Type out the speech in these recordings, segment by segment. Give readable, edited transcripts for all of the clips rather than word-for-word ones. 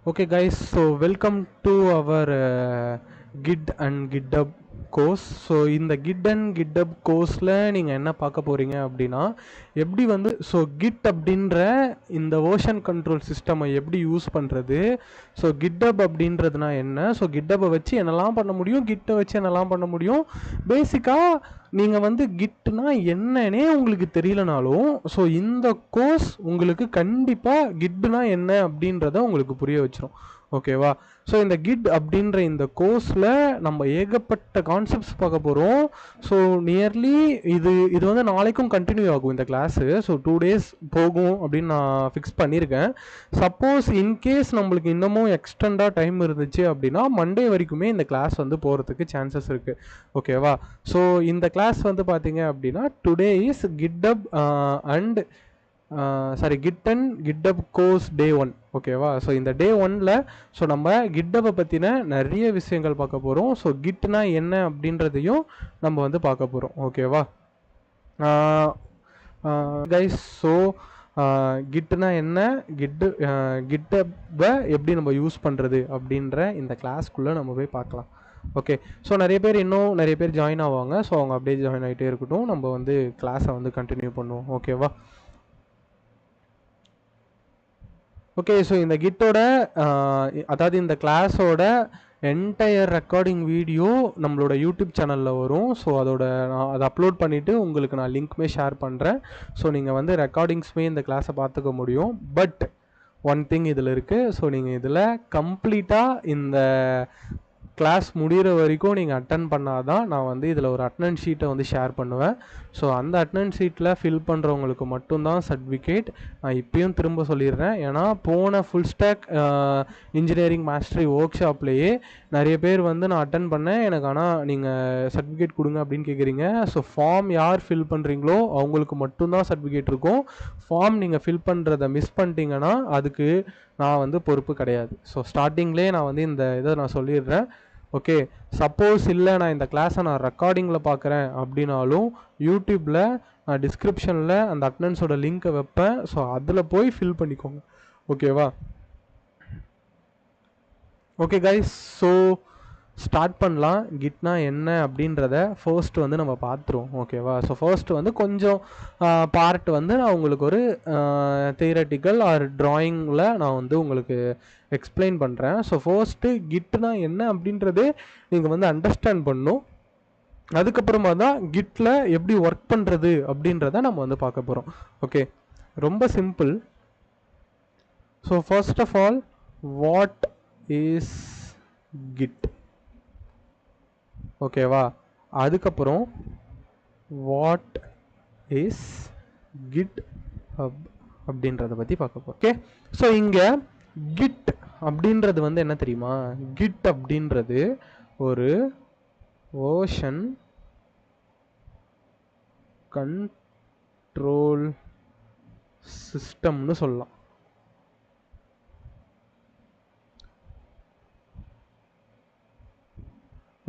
Okay guys, so welcome to our Git and GitHub course. So இந்த kit and கிட்டப் கோர்ஸில் நீங்கள் என்ன பார்க்க போகிறீங்க அப்படின்னா, எப்படி வந்து கிட் அப்படின்ற இந்த வேர்ஷன் கண்ட்ரோல் சிஸ்டமை எப்படி யூஸ் பண்ணுறது, கிட்டப் அப்படின்றதுனா என்ன, கிட்டப்பை வச்சு என்னெல்லாம் பண்ண முடியும், கிட்டை வச்சு என்னெல்லாம் பண்ண முடியும். பேசிக்காக நீங்கள் வந்து கிட்னா என்னன்னே உங்களுக்கு தெரியலனாலும் இந்த கோர்ஸ் உங்களுக்கு கண்டிப்பாக கிட்னா என்ன அப்படின்றத உங்களுக்கு புரிய வச்சிரும். ஓகேவா? இந்த கிட் அப்படின்ற இந்த கோர்ஸில் நம்ம ஏகப்பட்ட கான்செப்ட்ஸ் பார்க்க போகிறோம். நியர்லி இது வந்து நாளைக்கும் கண்டினியூ ஆகும் இந்த கிளாஸு. 2 days போகும் அப்படின்னு நான் ஃபிக்ஸ் பண்ணியிருக்கேன். சப்போஸ் இன்கேஸ் நம்மளுக்கு இன்னமும் எக்ஸ்டெண்டாக டைம் இருந்துச்சு அப்படின்னா மண்டே வரைக்குமே இந்த கிளாஸ் வந்து போகிறதுக்கு சான்சஸ் இருக்குது. ஓகேவா? இந்த கிளாஸ் வந்து பார்த்தீங்க அப்படின்னா today is GitHub and Git and GitHub course day 1. ஓகேவா? இந்த டே 1ல் நம்ம கிட்டப்பை பற்றின நிறைய விஷயங்கள் பார்க்க போகிறோம். கிட்னா என்ன அப்படின்றதையும் நம்ம வந்து பார்க்க போகிறோம். ஓகேவா கைஸ்? கிட்னா என்ன, கிட்டப்பை எப்படி நம்ம யூஸ் பண்ணுறது அப்படின்ற இந்த கிளாஸ்க்குள்ளே நம்ம போய் பார்க்கலாம். ஓகே, நிறைய பேர் ஜாயின் ஆவாங்க. அவங்க அப்படியே ஜாயின் ஆகிட்டே இருக்கட்டும். நம்ம வந்து கிளாஸை வந்து கண்டினியூ பண்ணுவோம். ஓகேவா? ஓகே, இந்த கிட்டோட அதாவது இந்த கிளாஸோட என்டையர் ரெக்கார்டிங் வீடியோ நம்மளோட யூடியூப் சேனலில் வரும். நான் அதை அப்லோட் பண்ணிவிட்டு உங்களுக்கு நான் லிங்க்குமே ஷேர் பண்ணுறேன். நீங்கள் வந்து ரெக்கார்டிங்ஸுமே இந்த கிளாஸை பார்த்துக்க முடியும். பட் ஒன் திங் இதில் இருக்குது. நீங்கள் இதில் கம்ப்ளீட்டாக இந்த கிளாஸ் முடிகிற வரைக்கும் நீங்கள் அட்டன் பண்ணால் தான் நான் வந்து இதில் ஒரு அட்டனன்ஸ் ஷீட்டை வந்து ஷேர் பண்ணுவேன். அந்த அட்டனன்ஸ் ஷீட்டில் ஃபில் பண்ணுறவங்களுக்கு மட்டும்தான் சர்டிஃபிகேட். நான் இப்பயும் திரும்ப சொல்லிடுறேன். ஏன்னா போன ஃபுல் ஸ்டாக் இன்ஜினியரிங் மாஸ்டரி ஒர்க் ஷாப்லேயே நிறைய பேர் வந்து நான் அட்டன் பண்ணேன், எனக்கு ஆனால் நீங்கள் சர்டிஃபிகேட் கொடுங்க அப்படின்னு கேட்குறீங்க. ஃபார்ம் யார் ஃபில் பண்ணுறீங்களோ அவங்களுக்கு மட்டும்தான் சர்டிஃபிகேட் இருக்கும். ஃபார்ம் நீங்கள் ஃபில் பண்ணுறதை மிஸ் பண்ணிட்டீங்கன்னா அதுக்கு நான் வந்து பொறுப்பு கிடையாது. ஸ்டார்டிங்லேயே நான் வந்து இந்த இதை நான் சொல்லிடுறேன். ஓகே, சப்போஸ் இல்லை நான் இந்த கிளாஸை நான் ரெக்கார்டிங்கில் பார்க்குறேன் அப்படின்னாலும் யூடியூப்பில் நான் டிஸ்கிரிப்ஷனில் அந்த அட்டனன்ஸோட லிங்க்கை வைப்பேன். அதில் போய் ஃபில் பண்ணிக்கோங்க. ஓகேவா? ஓகே கைஸ், ஸ்டார்ட் பண்ணலாம். கிட்னா என்ன அப்படின்றத ஃபர்ஸ்ட் வந்து நம்ம பார்த்துருவோம். ஓகேவா? ஃபர்ஸ்ட் வந்து கொஞ்சம் பார்ட் வந்து நான் உங்களுக்கு ஒரு தியரட்டிக்கல் ஆர் ட்ராயிங்கில் நான் வந்து உங்களுக்கு எக்ஸ்பிளைன் பண்ணுறேன். ஃபர்ஸ்ட்டு கிட்னா என்ன அப்படின்றது நீங்கள் வந்து அண்டர்ஸ்டாண்ட் பண்ணணும். அதுக்கப்புறமா தான் கிட்டில் எப்படி ஒர்க் பண்ணுறது அப்படின்றத நம்ம வந்து பார்க்க போகிறோம். ஓகே, ரொம்ப simple. First of all, what is kit? ஓகேவா? அதுக்கப்புறம் வாட் இஸ் கிட் ஹப் அப்படின்றத பற்றி பார்க்க போகிறோம். ஓகே, இங்கே கிட் அப்படின்றது வந்து என்ன தெரியுமா? கிட் அப்படின்றது ஒரு வேர்ஷன் கண்ட்ரோல் சிஸ்டம்னு சொல்லலாம்.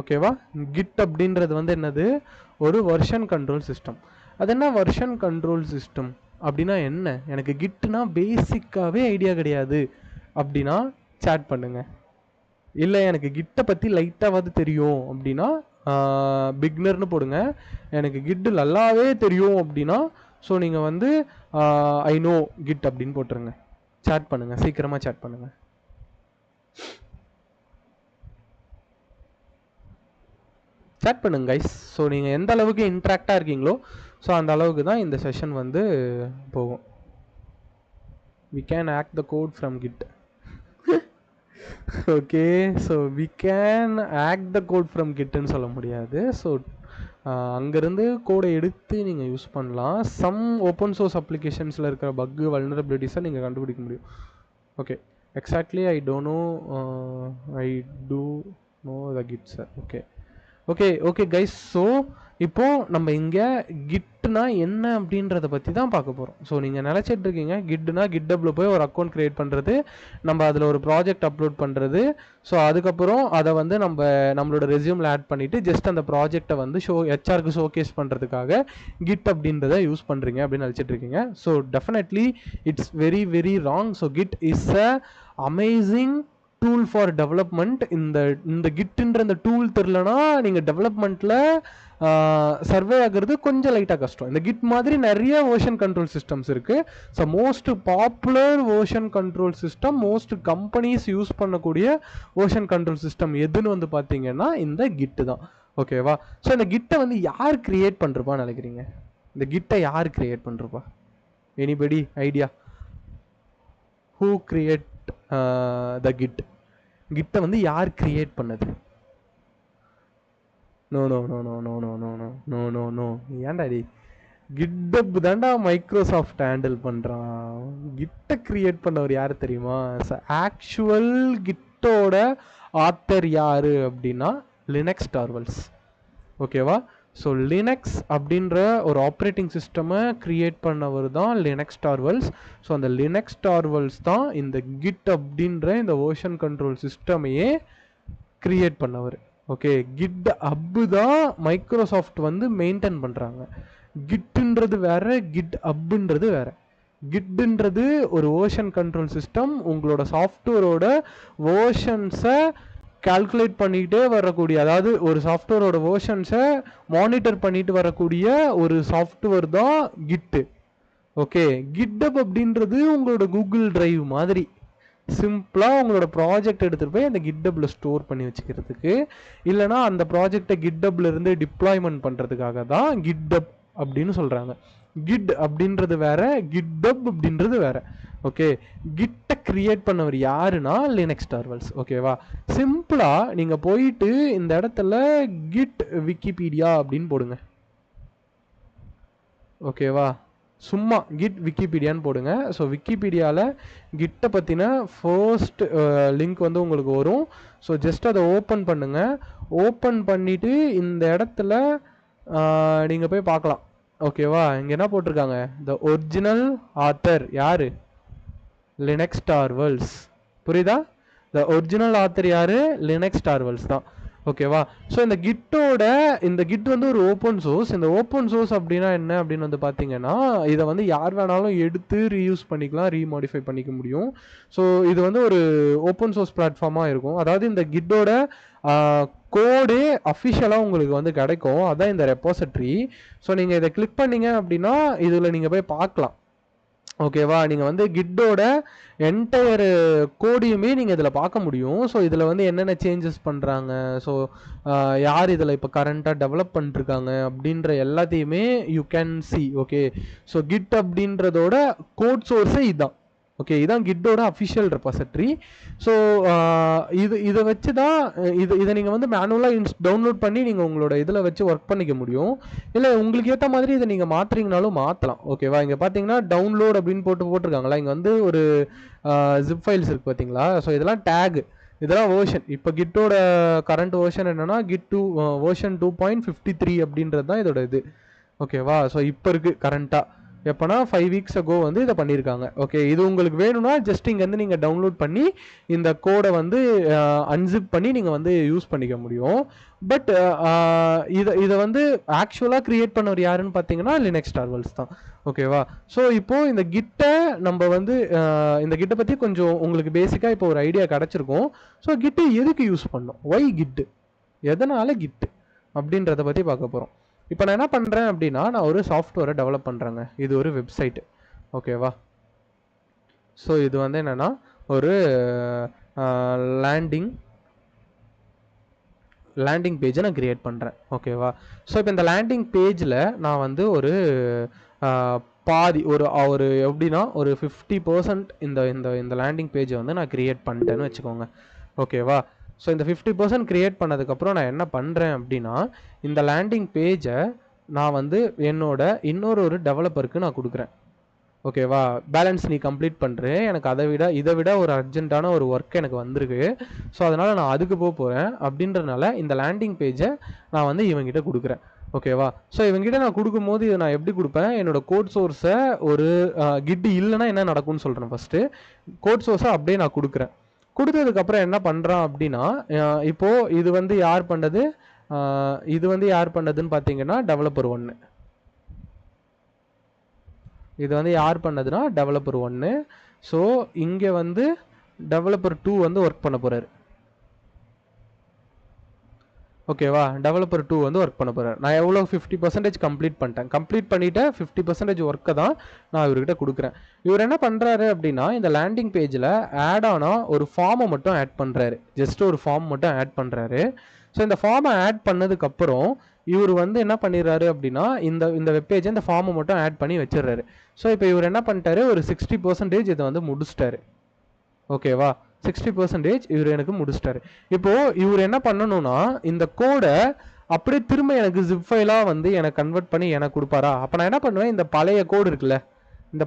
ஓகேவா? கிட் அப்படின்றது வந்து என்னது? ஒரு வெர்ஷன் கண்ட்ரோல் சிஸ்டம். அது என்ன வெர்ஷன் கண்ட்ரோல் சிஸ்டம் அப்படின்னா என்ன? எனக்கு கிட்னா பேசிக்காகவே ஐடியா கிடையாது அப்படின்னா சேட் பண்ணுங்க. இல்லை எனக்கு கிட்டை பற்றி லைட்டாவது தெரியும் அப்படின்னா பிக்னர்னு போடுங்க. எனக்கு கிட்டு நல்லாவே தெரியும் அப்படின்னா நீங்கள் வந்து ஐ நோ கிட் அப்படின்னு போட்டுருங்க. சேட் பண்ணுங்க, சீக்கிரமாக சேட் பண்ணுங்க. சேட் பண்ணுங்க கைஸ். நீங்கள் எந்த அளவுக்கு இன்ட்ராக்டாக இருக்கீங்களோ அந்த அளவுக்கு தான் இந்த செஷன் வந்து போகும். we can hack the code from git. Okay, we can hack the code from gitன்னு சொல்ல முடியாது. அங்கேருந்து கோடை எடுத்து நீங்கள் யூஸ் பண்ணலாம். சம் ஓப்பன் சோர்ஸ் அப்ளிகேஷன்ஸில் இருக்கிற பக்கு வல்னரபிலிட்டிஸை நீங்கள் கண்டுபிடிக்க முடியும். Okay, exactly I don't know, I do know the kit sir. Okay, okay okay guys. So இப்போ நம்ம இங்கே கிட்னா என்ன அப்படின்றத பற்றி தான் பார்க்க போகிறோம். ஸோ நீங்கள் நினச்சிட்டு இருக்கீங்க கிட்னா கிட்டப்பில் போய் ஒரு அக்கௌண்ட் க்ரியேட் பண்ணுறது, நம்ம அதில் ஒரு ப்ராஜெக்ட் அப்லோட் பண்ணுறது, ஸோ அதுக்கப்புறம் அதை வந்து நம்மளோட ரெஸ்யூமில் ஆட் பண்ணிவிட்டு ஜஸ்ட் அந்த ப்ராஜெக்டை வந்து ஹெச்ஆருக்கு ஷோகேஸ் பண்ணுறதுக்காக கிட் அப்படின்றத யூஸ் பண்ணுறீங்க அப்படின்னு நினச்சிட்டு இருக்கீங்க. So definitely it's very very wrong. So kid is a amazing tool for development. இந்த கிட்டுன்ற இந்த டூல் தெரிலனா நீங்கள் டெவலப்மெண்ட்டில் சர்வே ஆகிறது கொஞ்சம் லைட்டாக கஷ்டம். இந்த கிட் மாதிரி நிறைய வெர்ஷன் கண்ட்ரோல் சிஸ்டம்ஸ் இருக்குது. So most popular version control system, most companies use பண்ணக்கூடிய வெர்ஷன் கண்ட்ரோல் சிஸ்டம் எதுன்னு வந்து பார்த்தீங்கன்னா இந்த கிட்டு தான். ஓகேவா? ஸோ இந்த கிட்டை வந்து யார் கிரியேட் பண்ணுறப்பான்னு நினைக்கிறீங்க? இந்த கிட்டை யார் கிரியேட் பண்ணுறப்பா? Anybody idea? Who create the Git? கிட்டை வந்து யார் கிரியேட் பண்ணது? No no no no no no no no no no no ஏன்டா டி? கிட்டப் தாண்டா மைக்ரோசாஃப்ட் ஹேண்டில் பண்ணுறான். கிட்டை கிரியேட் பண்ணவர் யார் தெரியுமா? ஆக்சுவல் கிட்டோட ஆத்தர் யார் அப்படின்னா லினக்ஸ் டார்வல்ஸ். ஓகேவா? ஸோ லினக்ஸ் அப்படின்ற ஒரு ஆப்ரேட்டிங் சிஸ்டமை கிரியேட் பண்ணவர் தான் லினக்ஸ் டார்வல்ஸ். ஸோ அந்த லினக்ஸ் டார்வல்ஸ் தான் இந்த கிட் அப்படின்ற இந்த வெர்ஷன் கண்ட்ரோல் சிஸ்டமையே கிரியேட் பண்ணவர். ஓகே, கிட் ஹப்பு தான் மைக்ரோசாஃப்ட் வந்து மெயின்டைன் பண்ணுறாங்க. கிட்டுன்றது வேற, கிட் ஹப்புன்றது வேற. கிட்டுன்றது ஒரு வெர்ஷன் கண்ட்ரோல் சிஸ்டம், உங்களோட சாஃப்ட்வேரோட வேர்ஷன்ஸை கால்குலேட் பண்ணிக்கிட்டே வரக்கூடிய, அதாவது ஒரு சாஃப்ட்வேரோட வேர்ஷன்ஸை மானிட்டர் பண்ணிட்டு வரக்கூடிய ஒரு சாஃப்ட்வேர் தான் கிட்டு. ஓகே, கிட்டப் அப்படின்றது உங்களோட கூகுள் டிரைவ் மாதிரி. சிம்பிளாக உங்களோட ப்ராஜெக்ட் எடுத்துகிட்டு போய் அந்த கிட்டப்பில் ஸ்டோர் பண்ணி வச்சுக்கிறதுக்கு, இல்லைனா அந்த ப்ராஜெக்டை கிட்டப்பில் இருந்து டிப்ளாய்மெண்ட் பண்ணுறதுக்காக தான் கிட்டப் அப்படின்னு சொல்கிறாங்க. கிட் அப்படின்றது வேற, கிட்டப் அப்படின்றது வேற. ஓகே, கிட்டை கிரியேட் பண்ணவர் யாருன்னா லினக்ஸ் டார்வல்ஸ். ஓகேவா? சிம்பிளாக நீங்கள் போயிட்டு இந்த இடத்துல கிட் விக்கிபீடியா அப்படின்னு போடுங்க. ஓகேவா? சும்மா கிட் விக்கிபீடியான்னு போடுங்க. ஸோ விக்கிபீடியாவில் கிட்டை பற்றின ஃபர்ஸ்ட் லிங்க் வந்து உங்களுக்கு வரும். ஸோ ஜஸ்ட் அதை ஓப்பன் பண்ணுங்கள். ஓப்பன் பண்ணிவிட்டு இந்த இடத்துல நீங்கள் போய் பார்க்கலாம். ஓகேவா? இங்கே என்ன போட்டிருக்காங்க? த ஒரிஜினல் ஆத்தர் யார்? லினக்ஸ் டார்வல்ஸ். புரியுதா? த ஒரிஜினல் ஆத்தர் யார்? லினக்ஸ் டார்வல்ஸ் தான். ஓகேவா? ஸோ இந்த கிட் வந்து ஒரு ஓப்பன் சோர்ஸ். இந்த ஓப்பன் சோர்ஸ் அப்படின்னா என்ன அப்படின்னு வந்து பார்த்தீங்கன்னா, இதை வந்து யார் வேணாலும் எடுத்து ரீயூஸ் பண்ணிக்கலாம், ரீமாடிஃபை பண்ணிக்க முடியும். ஸோ இது வந்து ஒரு ஓப்பன் சோர்ஸ் பிளாட்ஃபார்மாக இருக்கும். அதாவது இந்த கிட்டோட கோடே அஃபிஷியலாக உங்களுக்கு வந்து கிடைக்கும். அதான் இந்த ரெப்பாசிட்ரி. ஸோ நீங்கள் இதை கிளிக் பண்ணீங்க அப்படின்னா இதில் நீங்கள் போய் பார்க்கலாம். ஓகேவா? நீங்கள் வந்து கிட்டோட என்டையர் கோடையுமே நீங்கள் இதில் பார்க்க முடியும். ஸோ இதில் வந்து என்னென்ன சேஞ்சஸ் பண்ணுறாங்க, ஸோ யார் இதில் இப்போ கரண்ட்டாக டெவலப் பண்ணிருக்காங்க அப்படின்ற எல்லாத்தையுமே you can see. Okay, so Git அப்படின்றதோட கோட் சோர்ஸே இதுதான். ஓகே, இதுதான் கிட்டோட அஃபிஷியல் ரெபாசிட்டரி. ஸோ இதை வச்சு தான் இதை நீங்கள் வந்து மேனுவலாக டவுன்லோட் பண்ணி நீங்கள் உங்களோட இதில் வச்சு ஒர்க் பண்ணிக்க முடியும். இல்லை உங்களுக்கு ஏற்ற மாதிரி இதை நீங்கள் மாற்றுறீங்கனாலும் மாற்றலாம். ஓகேவா? இங்கே பார்த்தீங்கன்னா டவுன்லோட் அப்படின்னு போட்டிருக்காங்களா, இங்கே வந்து ஒரு ஜிப் ஃபைல்ஸ் இருக்குது பார்த்தீங்களா? ஸோ இதெல்லாம் டேக், இதெல்லாம் வேர்ஷன். இப்போ கிட்டோட கரண்ட் வேர்ஷன் என்னென்னா கிட் வேர்ஷன் 2.53 அப்படின்றது தான் இதோட இது. ஓகேவா? ஸோ இப்போ இருக்குது கரண்ட்டாக. எப்போனா 5 வீக்ஸ் அகோ வந்து இதை பண்ணியிருக்காங்க. ஓகே, இது உங்களுக்கு வேணும்னா ஜஸ்ட் இங்கேருந்து நீங்கள் டவுன்லோட் பண்ணி இந்த கோடை வந்து அன்சிப் பண்ணி நீங்கள் வந்து யூஸ் பண்ணிக்க முடியும். பட் இதை வந்து ஆக்சுவலாக க்ரியேட் பண்ணவர் யாருன்னு பார்த்தீங்கன்னா லினக்ஸ் டார்வல்ஸ் தான். ஓகேவா? ஸோ இப்போது இந்த கிட்டை நம்ம வந்து இந்த கிட்டை பற்றி கொஞ்சம் உங்களுக்கு பேசிக்காக இப்போ ஒரு ஐடியா கிடச்சிருக்கும். ஸோ கிட்டு எதுக்கு யூஸ் பண்ணோம், ஒய் கிட்டு, எதனால் கிட்டு அப்படின்றத பற்றி பார்க்க போகிறோம். இப்போ நான் என்ன பண்ணுறேன் அப்படின்னா, நான் ஒரு சாஃப்ட்வேரை டெவலப் பண்ணுறேங்க. இது ஒரு வெப்சைட்டு. ஓகேவா? ஸோ இது வந்து என்னென்னா ஒரு லேண்டிங் பேஜை நான் க்ரியேட் பண்ணுறேன். ஓகேவா? ஸோ இப்போ இந்த லேண்டிங் பேஜில் நான் வந்து ஒரு பாதி ஒரு எப்படின்னா ஒரு 50% இந்த லேண்டிங் பேஜை வந்து நான் க்ரியேட் பண்ணிட்டேன்னு வச்சுக்கோங்க. ஓகேவா? ஸோ இந்த 50% க்ரியேட் பண்ணதுக்கப்புறம் நான் என்ன பண்ணுறேன் அப்படின்னா, இந்த லேண்டிங் பேஜை நான் வந்து என்னோட இன்னொரு டெவலப்பருக்கு நான் கொடுக்குறேன். ஓகேவா, பேலன்ஸ் நீ கம்ப்ளீட் பண்ணுறேன், எனக்கு இதை விட ஒரு அர்ஜென்ட்டான ஒரு ஒர்க் எனக்கு வந்திருக்கு, ஸோ அதனால் நான் அதுக்கு போகிறேன் அப்படின்றனால இந்த லேண்டிங் பேஜை நான் வந்து இவங்ககிட்ட கொடுக்குறேன். ஓகேவா, ஸோ இவங்ககிட்ட நான் கொடுக்கும்போது இதை நான் எப்படி கொடுப்பேன், என்னோடய கோட் சோர்ஸை ஒரு கிட் இல்லைன்னா என்ன நடக்கும்னு சொல்கிறேன். ஃபஸ்ட்டு கோட் சோர்ஸை அப்படியே நான் கொடுக்குறேன். கொடுத்ததுக்கப்புறம் என்ன பண்ணுறான் அப்படின்னா, இப்போது இது வந்து யார் பண்ணது, இது வந்து யார் பண்ணதுன்னு பார்த்தீங்கன்னா டெவலப்பர் 1. இது வந்து யார் பண்ணதுன்னா டெவலப்பர் 1. ஸோ இங்கே வந்து டெவலப்பர் 2 வந்து ஒர்க் பண்ண போகிறாரு. ஓகேவா, டெவலப்பர் 2 வந்து ஒர்க் பண்ண போகிறார். நான் எவ்வளோ 50% கம்ப்ளீட் பண்ணிட்டேன். கம்ப்ளீட் பண்ணிவிட்டு 50% ஒர்க்கை தான் நான் இவர்கிட்ட கொடுக்குறேன். இவர் என்ன பண்ணுறாரு அப்படின்னா, இந்த லேண்டிங் பேஜில் ஆட் ஆனால் ஒரு ஃபார்மை மட்டும் ஆட் பண்ணுறாரு. ஜஸ்ட் ஒரு ஃபார்ம் மட்டும் ஆட் பண்ணுறாரு. ஸோ இந்த ஃபார்மை ஆட் பண்ணதுக்கப்புறம் இவர் வந்து என்ன பண்ணிடுறாரு அப்படின்னா, இந்த வெப்பேஜை இந்த ஃபார்மை மட்டும் ஆட் பண்ணி வச்சிடுறாரு. ஸோ இப்போ இவர் என்ன பண்ணிட்டாரு, ஒரு 60% இதை வந்து முடிச்சிட்டாரு. ஓகேவா, 60% இவர் எனக்கு முடிச்சிட்டாரு. இப்போது இவர் என்ன பண்ணணும்னா, இந்த கோடை அப்படியே திரும்ப எனக்கு ஜிப் ஃபைலாக வந்து எனக்கு கன்வெர்ட் பண்ணி எனக்கு கொடுப்பாரா? அப்போ நான் என்ன பண்ணுவேன், இந்த பழைய கோடு இருக்குல்ல, இந்த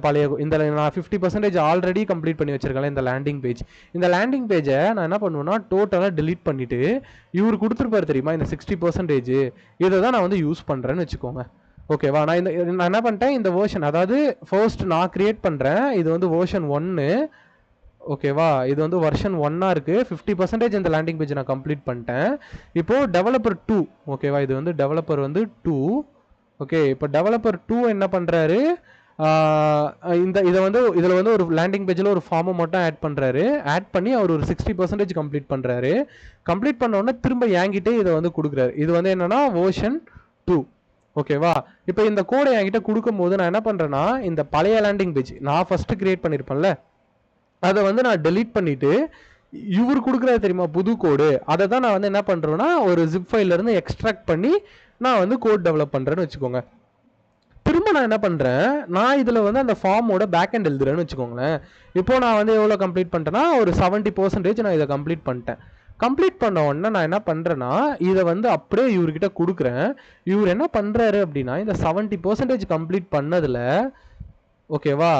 நான் 50% ஆல்ரெடி கம்ப்ளீட் பண்ணி வச்சிருக்கேன் இந்த லேண்டிங் பேஜ். இந்த லேண்டிங் பேஜை நான் என்ன பண்ணுவேன்னா டோட்டலாக டிலீட் பண்ணிவிட்டு இவர் கொடுத்துருப்பாரு தெரியுமா இந்த 60%, இதை தான் நான் வந்து யூஸ் பண்ணுறேன்னு வச்சுக்கோங்க. ஓகேவா, நான் என்ன பண்ணிட்டேன், இந்த வேர்ஷன், அதாவது ஃபர்ஸ்ட் நான் கிரியேட் பண்ணுறேன், இது வந்து வேர்ஷன் 1. ஓகேவா, இது வந்து வெர்ஷன் 1 இருக்குது. 50% இந்த லேண்டிங் பேஜ் நான் கம்ப்ளீட் பண்ணிட்டேன். இப்போது டெவலப்பர் 2, ஓகேவா, இது வந்து டெவலப்பர் வந்து 2. ஓகே, இப்போ டெவலப்பர் 2 என்ன பண்ணுறாரு, இதில் வந்து ஒரு லேண்டிங் பேஜில் ஒரு ஃபார்மை மட்டும் ஆட் பண்ணுறாரு. ஆட் பண்ணி அவர் ஒரு 60% கம்ப்ளீட் பண்ணுறாரு. கம்ப்ளீட் பண்ணோடனே திரும்ப என்கிட்டே இதை வந்து கொடுக்குறாரு. இது வந்து என்னென்னா வேர்ஷன் 2. ஓகேவா, இப்போ இந்த கோடை என்கிட்ட கொடுக்கும் போது நான் என்ன பண்ணுறேன்னா, இந்த பழைய லேண்டிங் பேஜ் நான் ஃபஸ்ட்டு கிரியேட் பண்ணியிருப்பேன்ல, அதை வந்து நான் டெலீட் பண்ணிவிட்டு இவர் கொடுக்குறது தெரியுமா புது கோடு, அதை தான் நான் வந்து என்ன பண்ணுறேன்னா ஒரு ஜிப் ஃபைல்லேருந்து எக்ஸ்ட்ராக்ட் பண்ணி நான் வந்து கோட் டெவலப் பண்ணுறேன்னு வச்சுக்கோங்க. திரும்ப நான் என்ன பண்ணுறேன், நான் இதில் வந்து அந்த ஃபார்மோட பேக் எண்ட் எழுதுறேன்னு வச்சுக்கோங்களேன். இப்போது நான் வந்து எவ்வளோ கம்ப்ளீட் பண்ணிட்டேன்னா ஒரு 70% நான் இதை கம்ப்ளீட் பண்ணிட்டேன். கம்ப்ளீட் பண்ண உடனே நான் என்ன பண்ணுறேன்னா, இதை வந்து அப்படியே இவர்கிட்ட கொடுக்குறேன். இவர் என்ன பண்ணுறாரு அப்படின்னா, இந்த 70% கம்ப்ளீட் பண்ணதில் ஓகேவா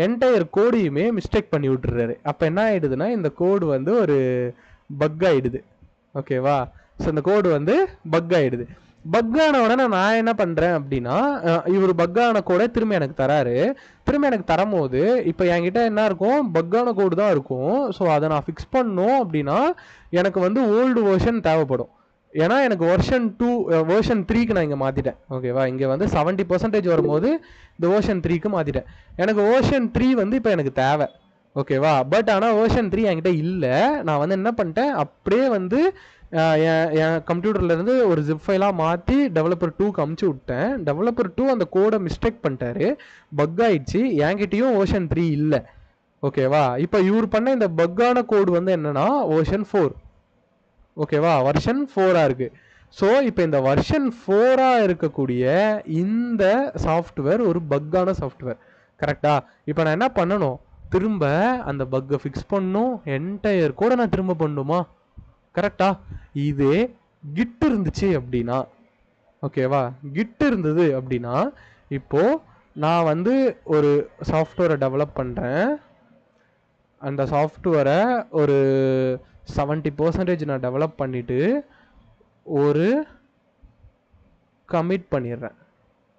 என்டையர் கோடையுமே மிஸ்டேக் பண்ணி விட்டுறாரு. அப்போ என்ன ஆகிடுதுன்னா, இந்த கோடு வந்து ஒரு பக் ஆகிடுது. ஓகேவா, ஸோ இந்த கோடு வந்து பக் ஆகிடுது. பக்கான உடனே நான் என்ன பண்ணுறேன் அப்படின்னா, இவர் பக்கான கோடை திரும்ப எனக்கு தராரு. திரும்ப எனக்கு தரும்போது இப்போ என்கிட்ட என்ன இருக்கும், பக்கான கோடு தான் இருக்கும். ஸோ அதை நான் ஃபிக்ஸ் பண்ணணும் அப்படின்னா எனக்கு வந்து ஓல்டு வேர்ஷன் தேவைப்படும். ஏன்னா எனக்கு வெர்ஷன் 3க்கு நான் இங்கே மாற்றிட்டேன். ஓகேவா, இங்கே வந்து 70% வரும்போது இந்த வேர்ஷன் 3க்கு மாற்றிட்டேன். எனக்கு வேர்ஷன் 3 வந்து இப்போ எனக்கு தேவை. ஓகேவா, பட் ஆனால் வேர்ஷன் 3 என்கிட்ட இல்லை. நான் வந்து என்ன பண்ணிட்டேன், அப்படியே வந்து என் கம்ப்யூட்டர்லேருந்து ஒரு ஜிப் ஃபைலாக மாற்றி டெவலப்பர் 2க்கு அமுச்சு விட்டேன். டெவலப்பர் 2 அந்த கோடை மிஸ்டேக் பண்ணிட்டாரு, பக் ஆயிடுச்சு. என்கிட்டயும் வேர்ஷன் 3 இல்லை. ஓகேவா, இப்போ இவர் பண்ண இந்த பக்கான கோடு வந்து என்னன்னா வேர்ஷன் 4. ஓகேவா, வெர்ஷன் 4 இருக்கு. ஸோ இப்போ இந்த வெர்ஷன் 4 இருக்கக்கூடிய இந்த சாஃப்ட்வேர் ஒரு பக்கான சாஃப்ட்வேர். கரெக்டா, இப்போ நான் என்ன பண்ணணும், திரும்ப அந்த பக்கை ஃபிக்ஸ் பண்ணணும், என்டையர் கூட நான் திரும்ப பண்ணணுமா? கரெக்டா, இதே கிட் இருந்துச்சு அப்படின்னா, ஓகேவா, கிட் இருந்தது அப்படின்னா இப்போது நான் வந்து ஒரு சாஃப்ட்வேரை டெவலப் பண்ணுறேன். அந்த சாஃப்ட்வேரை ஒரு 70% நான் டெவலப் பண்ணிவிட்டு ஒரு கமிட் பண்ணிடுறேன்.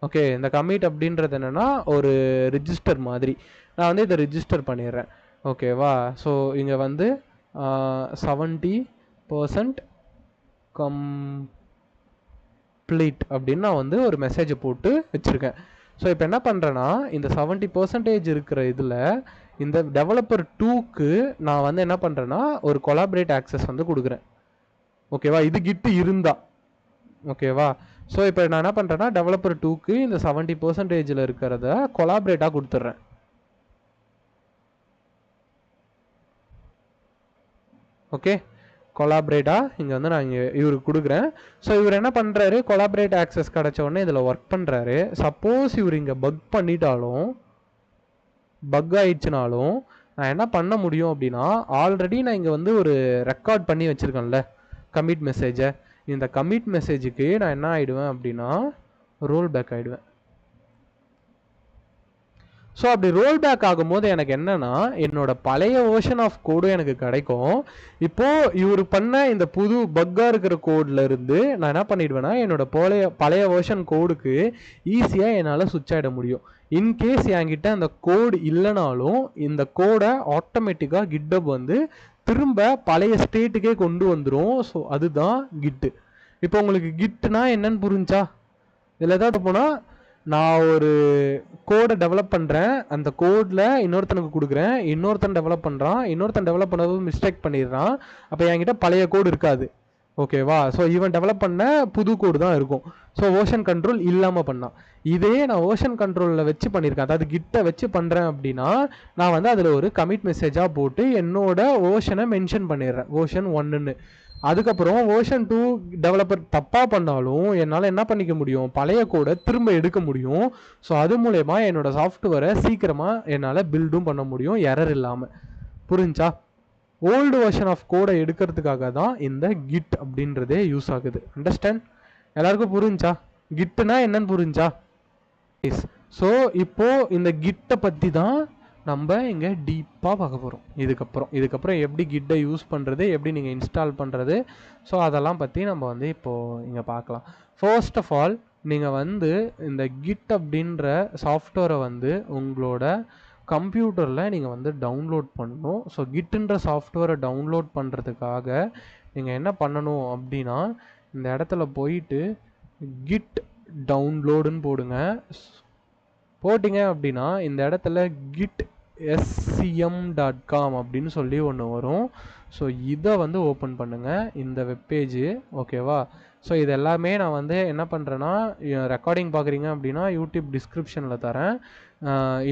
ஓகே, இந்த கமிட் அப்படின்றது என்னென்னா ஒரு ரிஜிஸ்டர் மாதிரி. நான் வந்து இதை ரிஜிஸ்டர் பண்ணிடுறேன். ஓகேவா, ஸோ இங்கே வந்து 70% கம்ப்ளீட் அப்படின்னு நான் வந்து ஒரு மெசேஜை போட்டு வச்சுருக்கேன். ஸோ இப்போ என்ன பண்ணுறேன்னா, இந்த 70% இருக்கிற இதில் இந்த டெவலப்பர் 2க்கு நான் வந்து என்ன பண்ணுறேன்னா ஒரு கொலாபரேட் ஆக்சஸ் வந்து கொடுக்குறேன். ஓகேவா, இது கிட்டு இருந்தா. ஓகேவா, ஸோ இப்போ நான் என்ன பண்ணுறேன்னா டெவலப்பர் 2க்கு இந்த 70% இருக்கிறத கொலாபரேட்டாக கொடுத்துட்றேன். ஓகே, கொலாபரேட்டாக இங்கே வந்து நான் இவருக்கு கொடுக்குறேன். ஸோ இவர் என்ன பண்ணுறாரு, கொலாபரேட் ஆக்சஸ் கிடச்ச உடனே இதில் ஒர்க் பண்ணுறாரு. சப்போஸ் இவர் இங்கே பக் பண்ணிட்டாலும், பக் ஆயிடுச்சுனாலும் நான் என்ன பண்ண முடியும் அப்படின்னா, ஆல்ரெடி நான் இங்கே வந்து ஒரு ரெக்கார்ட் பண்ணி வச்சுருக்கேன்ல கமிட் மெசேஜை, இந்த கமிட் மெசேஜுக்கு நான் என்ன ஆகிடுவேன் அப்படின்னா ரோல் பேக் ஆகிடுவேன். ஸோ அப்படி ரோல் பேக் ஆகும்போது எனக்கு என்னன்னா என்னோட பழைய வேர்ஷன் ஆஃப் கோடும் எனக்கு கிடைக்கும். இப்போது இவர் பண்ண இந்த புது பக்காக இருக்கிற கோடில் இருந்து நான் என்ன பண்ணிடுவேன்னா என்னோட பழைய வேர்ஷன் கோடுக்கு ஈஸியாக என்னால் சுவிட்ச் ஆகிட முடியும். இன்கேஸ் என்கிட்ட அந்த கோடு இல்லைனாலும் இந்த கோடை ஆட்டோமேட்டிக்காக கிட்டப் வந்து திரும்ப பழைய ஸ்டேட்டுக்கே கொண்டு வந்துடும். ஸோ அதுதான் கிட்டு. இப்போ உங்களுக்கு கிட்னா என்னன்னு புரிஞ்சா? இதில் ஏதாவது போனால் நான் ஒரு கோடை டெவலப் பண்ணுறேன், அந்த கோடில் இன்னொருத்தனுக்கு கொடுக்குறேன், இன்னொருத்தன் டெவலப் பண்ணுறான், இன்னொருத்தன் டெவலப் பண்ணது மிஸ்டேக் பண்ணிடுறான், அப்போ என்கிட்ட பழைய கோடு இருக்காது. ஓகேவா? ஸோ இவன் டெவலப் பண்ண புது கோடு தான் இருக்கும். ஸோ வேர்ஷன் கண்ட்ரோல் இல்லாமல் பண்ணான். இதே நான் வேர்ஷன் கண்ட்ரோலில் வச்சு பண்ணியிருக்கேன், அதாவது கிட்டை வச்சு பண்ணுறேன் அப்படின்னா நான் வந்து அதில் ஒரு கமிட் மெசேஜாக போட்டு என்னோட வேர்ஷனை மென்ஷன் பண்ணிடுறேன், வேர்ஷன் 1ன்னு. அதுக்கப்புறம் வேர்ஷன் 2 டெவலப்பர் தப்பாக பண்ணாலும் என்னால் என்ன பண்ணிக்க முடியும், பழைய கோடை திரும்ப எடுக்க முடியும். ஸோ அது மூலயமா என்னோட சாஃப்ட்வேரை சீக்கிரமாக என்னால் பில்டும் பண்ண முடியும் எரர் இல்லாமல். புரிஞ்சா? ஓல்டு வெர்ஷன் ஆஃப் கோடை எடுக்கிறதுக்காக தான் இந்த கிட் அப்படின்றதே யூஸ் ஆகுது. அண்டர்ஸ்டாண்ட்? எல்லாருக்கும் புரிஞ்சா? கிட்னா என்னன்னு புரிஞ்சா? ஸோ இப்போது இந்த கிட்டை பற்றி தான் நம்ம இங்கே டீப்பாக பார்க்க போகிறோம். இதுக்கப்புறம் எப்படி கிட்டை யூஸ் பண்ணுறது, எப்படி நீங்கள் இன்ஸ்டால் பண்ணுறது, ஸோ அதெல்லாம் பற்றி நம்ம வந்து இப்போது இங்கே பார்க்கலாம். ஃபர்ஸ்ட் ஆஃப் ஆல் நீங்கள் வந்து இந்த கிட் அப்படின்ற சாஃப்ட்வேரை வந்து உங்களோட கம்ப்யூட்டரில் நீங்கள் வந்து டவுன்லோட் பண்ணணும். ஸோ கிட்டுன்ற சாஃப்ட்வேரை டவுன்லோட் பண்ணுறதுக்காக நீங்கள் என்ன பண்ணணும் அப்படின்னா இந்த இடத்துல போயிட்டு கிட் டவுன்லோடுன்னு போடுங்க. போட்டிங்க அப்படின்னா இந்த இடத்துல gitscm.com அப்படின்னு சொல்லி ஒன்று வரும். ஸோ இதை வந்து ஓப்பன் பண்ணுங்கள், இந்த வெப்பேஜு. ஓகேவா? ஸோ இது எல்லாமே நான் வந்து என்ன பண்ணுறேன்னா ரெக்கார்டிங் பார்க்குறீங்க அப்படின்னா யூடியூப் டிஸ்கிரிப்ஷனில் தரேன்.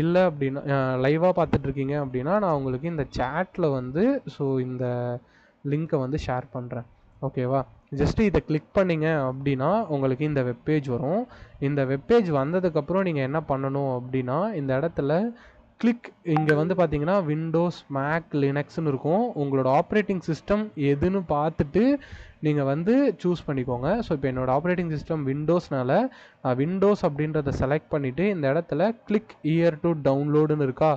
இல்லை அப்படின்னா லைவாக பார்த்துட்ருக்கீங்க அப்படின்னா நான் உங்களுக்கு இந்த சேட்டில் வந்து ஸோ இந்த லிங்க்கை வந்து ஷேர் பண்ணுறேன். ஓகேவா? ஜஸ்ட்டு இதை கிளிக் பண்ணிங்க அப்படின்னா உங்களுக்கு இந்த வெப்பேஜ் வரும். இந்த வெப்பேஜ் வந்ததுக்கப்புறம் நீங்கள் என்ன பண்ணணும் அப்படின்னா இந்த இடத்துல கிளிக், இங்கே வந்து பார்த்தீங்கன்னா விண்டோஸ், மேக், லினக்ஸ்னு இருக்கும். உங்களோட ஆப்ரேட்டிங் சிஸ்டம் எதுன்னு பார்த்துட்டு நீங்கள் வந்து சூஸ் பண்ணிக்கோங்க. ஸோ இப்போ என்னோடய ஆப்ரேட்டிங் சிஸ்டம் விண்டோஸ்னால விண்டோஸ் அப்படின்றத செலக்ட் பண்ணிவிட்டு இந்த இடத்துல கிளிக் இயர் டு டவுன்லோடுன்னு இருக்கா,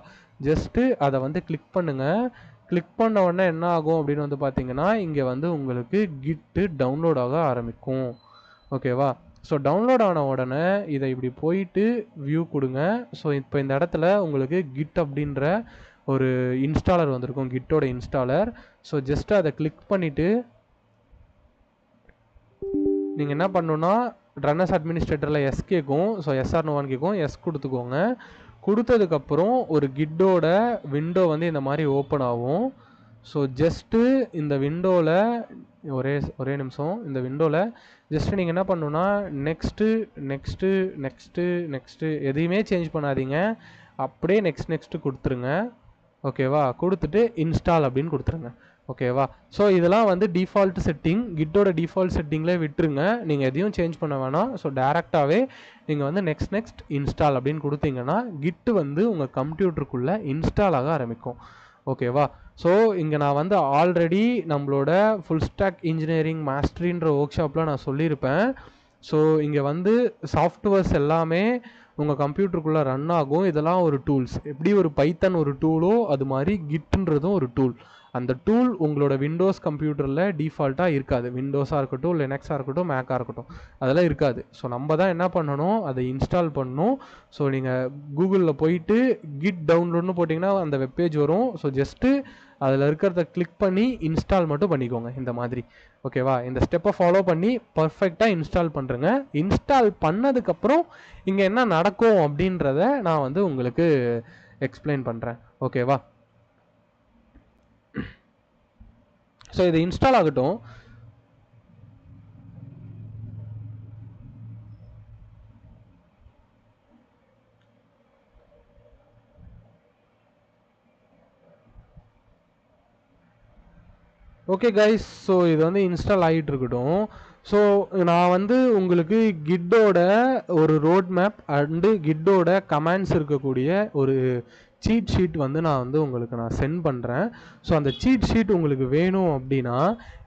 ஜஸ்ட்டு அதை வந்து கிளிக் பண்ணுங்கள். கிளிக் பண்ண உடனே என்ன ஆகும் அப்படின்னு வந்து பார்த்தீங்கன்னா இங்கே வந்து உங்களுக்கு கிட்டு டவுன்லோட் ஆக ஆரம்பிக்கும். ஓகேவா? ஸோ டவுன்லோட் ஆன உடனே இதை இப்படி போயிட்டு வியூ கொடுங்க. ஸோ இப்போ இந்த இடத்துல உங்களுக்கு கிட் அப்படின்ற ஒரு இன்ஸ்டாலர் வந்திருக்கும், கிட்டோட இன்ஸ்டாலர். ஸோ ஜஸ்ட்டு அதை கிளிக் பண்ணிவிட்டு நீங்கள் என்ன பண்ணணுன்னா ரன்னர்ஸ் அட்மினிஸ்ட்ரேட்டரில் எஸ் கேட்கும். ஸோ எஸ்ஆர் நோவான்னு கேட்கும், எஸ் கொடுத்துக்கோங்க. கொடுத்ததுக்கப்புறம் ஒரு கிட்டோட விண்டோ வந்து இந்த மாதிரி ஓப்பன் ஆகும். ஸோ ஜஸ்ட்டு இந்த விண்டோவில் ஒரே நிமிஷம், இந்த விண்டோவில் ஜஸ்ட்டு நீங்கள் என்ன பண்ணணுன்னா நெக்ஸ்ட்டு எதையுமே சேஞ்ச் பண்ணாதீங்க, அப்படியே நெக்ஸ்ட்டு கொடுத்துருங்க. ஓகேவா? கொடுத்துட்டு இன்ஸ்டால் அப்படின்னு கொடுத்துருங்க. ஓகேவா? ஸோ இதெல்லாம் வந்து டிஃபால்ட் செட்டிங், கிட்டோட டிஃபால்ட் செட்டிங்கில் விட்டுருங்க, நீங்கள் எதையும் சேஞ்ச் பண்ண வேணாம். ஸோ டேரெக்டாகவே நீங்கள் வந்து நெக்ஸ்ட் இன்ஸ்டால் அப்படின்னு கொடுத்தீங்கன்னா கிட்டு வந்து உங்கள் கம்ப்யூட்டருக்குள்ளே இன்ஸ்டால் ஆக ஆரம்பிக்கும். ஓகேவா? ஸோ இங்கே நான் வந்து ஆல்ரெடி நம்மளோட ஃபுல் ஸ்டாக் இன்ஜினியரிங் மாஸ்டரின்ற ஒர்க் ஷாப்பில் நான் சொல்லியிருப்பேன். ஸோ இங்கே வந்து சாஃப்ட்வேர்ஸ் எல்லாமே உங்கள் கம்ப்யூட்டருக்குள்ளே ரன் ஆகும். இதெல்லாம் ஒரு டூல்ஸ், எப்படி ஒரு பைத்தன் ஒரு டூலோ அது மாதிரி கிட்டுன்றதும் ஒரு டூல். அந்த டூல் உங்களோட விண்டோஸ் கம்ப்யூட்டரில் டிஃபால்ட்டாக இருக்காது. விண்டோஸாக இருக்கட்டும், லினக்ஸாக இருக்கட்டும், மேக்காக இருக்கட்டும், அதெல்லாம் இருக்காது. ஸோ நம்ம தான் என்ன பண்ணணும், அதை இன்ஸ்டால் பண்ணணும். ஸோ நீங்கள் கூகுளில் போயிட்டு கிட் டவுன்லோட்னு போட்டிங்கன்னா அந்த வெப்பேஜ் வரும். ஸோ ஜஸ்ட்டு அதில் இருக்கிறத கிளிக் பண்ணி இன்ஸ்டால் மட்டும் பண்ணிக்கோங்க இந்த மாதிரி. ஓகேவா? இந்த ஸ்டெப்பை ஃபாலோ பண்ணி பர்ஃபெக்டாக இன்ஸ்டால் பண்ணுறேங்க. இன்ஸ்டால் பண்ணதுக்கப்புறம் இங்கே என்ன நடக்கும் அப்படின்றத நான் வந்து உங்களுக்கு எக்ஸ்பிளைன் பண்ணுறேன். ஓகேவா? ஸோ இது இன்ஸ்டால் ஆகட்டும். ஓகே கைஸ், ஸோ இது வந்து இன்ஸ்டால் ஆகிட்டு இருக்கட்டும். ஸோ நான் வந்து உங்களுக்கு கிட்டோட ஒரு ரோட் மேப் அண்டு கிட்டோட கமாண்ட்ஸ் இருக்கக்கூடிய ஒரு சீட் ஷீட் வந்து நான் வந்து உங்களுக்கு நான் சென்ட் பண்ணுறேன். ஸோ அந்த சீட் ஷீட் உங்களுக்கு வேணும் அப்படின்னா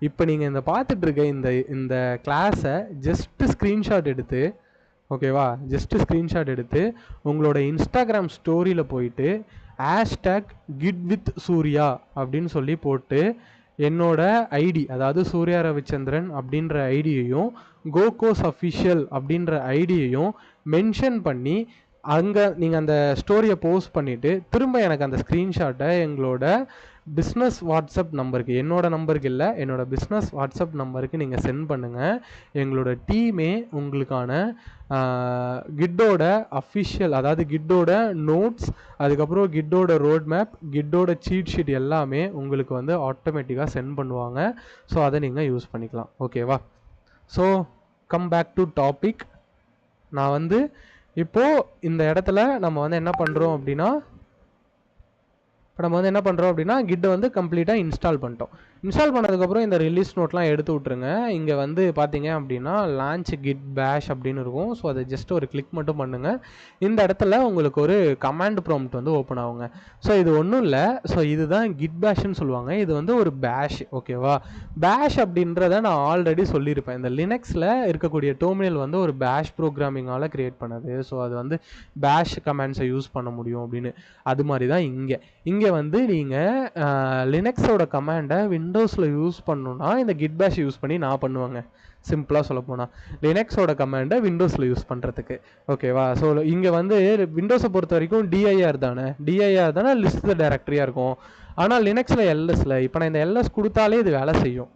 இப்போ நீங்கள் இந்த பார்த்துட்ருக்க இந்த கிளாஸை ஜஸ்ட்டு ஸ்க்ரீன்ஷாட் எடுத்து ஓகேவா. ஜஸ்ட்டு ஸ்க்ரீன்ஷாட் எடுத்து உங்களோட இன்ஸ்டாகிராம் ஸ்டோரியில் போயிட்டு ஹேஷ்டேக் கிட் வித் சூர்யா அப்படின்னு சொல்லி போட்டு என்னோட ஐடி, அதாவது சூர்யா ரவிச்சந்திரன் அப்படின்ற ஐடியையும் கோகோஸ் அஃபிஷியல் அப்படின்ற ஐடியையும் மென்ஷன் பண்ணி அங்கே நீங்கள் அந்த ஸ்டோரியை போஸ்ட் பண்ணிவிட்டு திரும்ப எனக்கு அந்த ஸ்க்ரீன்ஷாட்டை எங்களோட பிஸ்னஸ் வாட்ஸ்அப் நம்பருக்கு, என்னோட நம்பருக்கு இல்லை, என்னோட பிஸ்னஸ் வாட்ஸ்அப் நம்பருக்கு நீங்கள் சென்ட் பண்ணுங்கள். எங்களோட டீமே உங்களுக்கான கிட்டோட அஃபிஷியல், அதாவது கிட்டோட நோட்ஸ், அதுக்கப்புறம் கிட்டோட ரோட் மேப், கிட்டோட சீட் ஷீட் எல்லாமே உங்களுக்கு வந்து ஆட்டோமேட்டிக்காக சென்ட் பண்ணுவாங்க. ஸோ அதை நீங்கள் யூஸ் பண்ணிக்கலாம். ஓகேவா. So come back to topic. நான் வந்து இப்போது இந்த இடத்துல நம்ம வந்து என்ன பண்ணுறோம் அப்படின்னா, கிட்டை வந்து கம்ப்ளீட்டாக இன்ஸ்டால் பண்ணிட்டோம். இன்ஸ்டால் பண்ணதுக்கப்புறம் இந்த ரிலீஸ் நோட்லாம் எடுத்து விட்ருங்க. இங்கே வந்து பார்த்தீங்க அப்படின்னா லான்ச் கிட் பேஷ் அப்படின்னு இருக்கும். ஸோ அதை ஜஸ்ட் ஒரு கிளிக் மட்டும் பண்ணுங்கள். இந்த இடத்துல உங்களுக்கு ஒரு கமாண்ட் ப்ராம்ப்ட் வந்து ஓப்பன் ஆகுங்க. ஸோ இது ஒன்றும் இல்லை, ஸோ இதுதான் கிட் பேஷ்ன்னு சொல்லுவாங்க. இது வந்து ஒரு பேஷ். ஓகேவா. பேஷ் அப்படின்றத நான் ஆல்ரெடி சொல்லியிருப்பேன். இந்த லினக்ஸில் இருக்கக்கூடிய டெர்மினல் வந்து ஒரு பேஷ் ப்ரோக்ராமிங்கால் க்ரியேட் பண்ணது. ஸோ அது வந்து பேஷ் கமாண்ட்ஸை யூஸ் பண்ண முடியும் அப்படின்னு. அது மாதிரி தான் இங்கே வந்து நீங்கள் லினக்ஸோட கமாண்டை விண்டோஸில் யூஸ் பண்ணணுன்னா இந்த கிட் பேஷ் யூஸ் பண்ணி நான் பண்ணுவேங்க. சிம்பிளாக சொல்ல போனால் லினக்ஸோட கமாண்டை விண்டோஸில் யூஸ் பண்ணுறதுக்கு. ஓகேவா. ஸோ இங்கே வந்து விண்டோஸை பொறுத்த வரைக்கும் டிஐஆர் தானே லிஸ்ட் டைரக்டரியாக இருக்கும். ஆனால் லினக்ஸில் எல்எஸில் இப்போ நான் இந்த எல்எஸ் கொடுத்தாலே இது வேலை செய்யும்.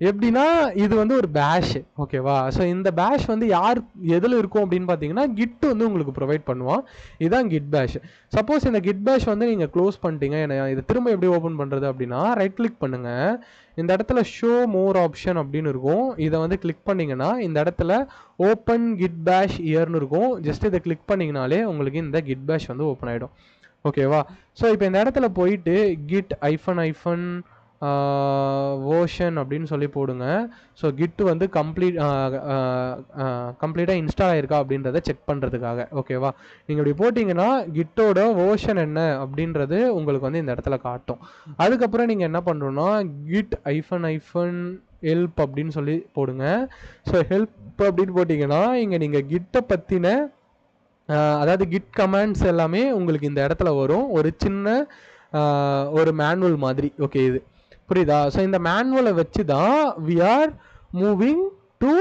எப்படின்னா இது வந்து ஒரு பேஷ். ஓகேவா. ஸோ இந்த பேஷ் வந்து யார் எதில் இருக்கும் அப்படின்னு பார்த்தீங்கன்னா கிட் வந்து உங்களுக்கு ப்ரொவைட் பண்ணுவான். இதுதான் கிட் பேஷ். சப்போஸ் இந்த கிட் பேஷ் வந்து நீங்கள் க்ளோஸ் பண்ணிட்டீங்க, இதை திரும்ப எப்படி ஓப்பன் பண்ணுறது அப்படின்னா ரைட் கிளிக் பண்ணுங்கள். இந்த இடத்துல ஷோ மோர் ஆப்ஷன் அப்படின்னு இருக்கும். இதை வந்து கிளிக் பண்ணிங்கன்னா இந்த இடத்துல ஓப்பன் கிட் பேஷ் இயர்னு இருக்கும். ஜஸ்ட் இதை கிளிக் பண்ணிங்கனாலே உங்களுக்கு இந்த கிட் பேஷ் வந்து ஓப்பன் ஆகிடும். ஓகேவா. ஸோ இப்போ இந்த இடத்துல போயிட்டு கிட் ஐஃபன் வேர்ஷன் அப்படின்னு சொல்லி போடுங்க. ஸோ கிட் வந்து கம்ப்ளீட்டாக இன்ஸ்டால் ஆயிருக்கா அப்படின்றத செக் பண்ணுறதுக்காக. ஓகேவா. நீங்கள் இப்படி போட்டிங்கன்னா கிட்டோட வேர்ஷன் என்ன அப்படின்றது உங்களுக்கு வந்து இந்த இடத்துல காட்டும். அதுக்கப்புறம் நீங்கள் என்ன பண்ணுறோன்னா கிட் ஐஃபன் ஹெல்ப் அப்படின்னு சொல்லி போடுங்க. ஸோ ஹெல்ப் அப்படின்னு போட்டிங்கன்னா இங்கே நீங்கள் கிட்டை பற்றின அதாவது கிட் கமாண்ட்ஸ் எல்லாமே உங்களுக்கு இந்த இடத்துல வரும். ஒரு சின்ன ஒரு மேனுவல் மாதிரி. ஓகே, இது புரியுதா. ஸோ இந்த மேனுவலை வச்சு தான் we are moving to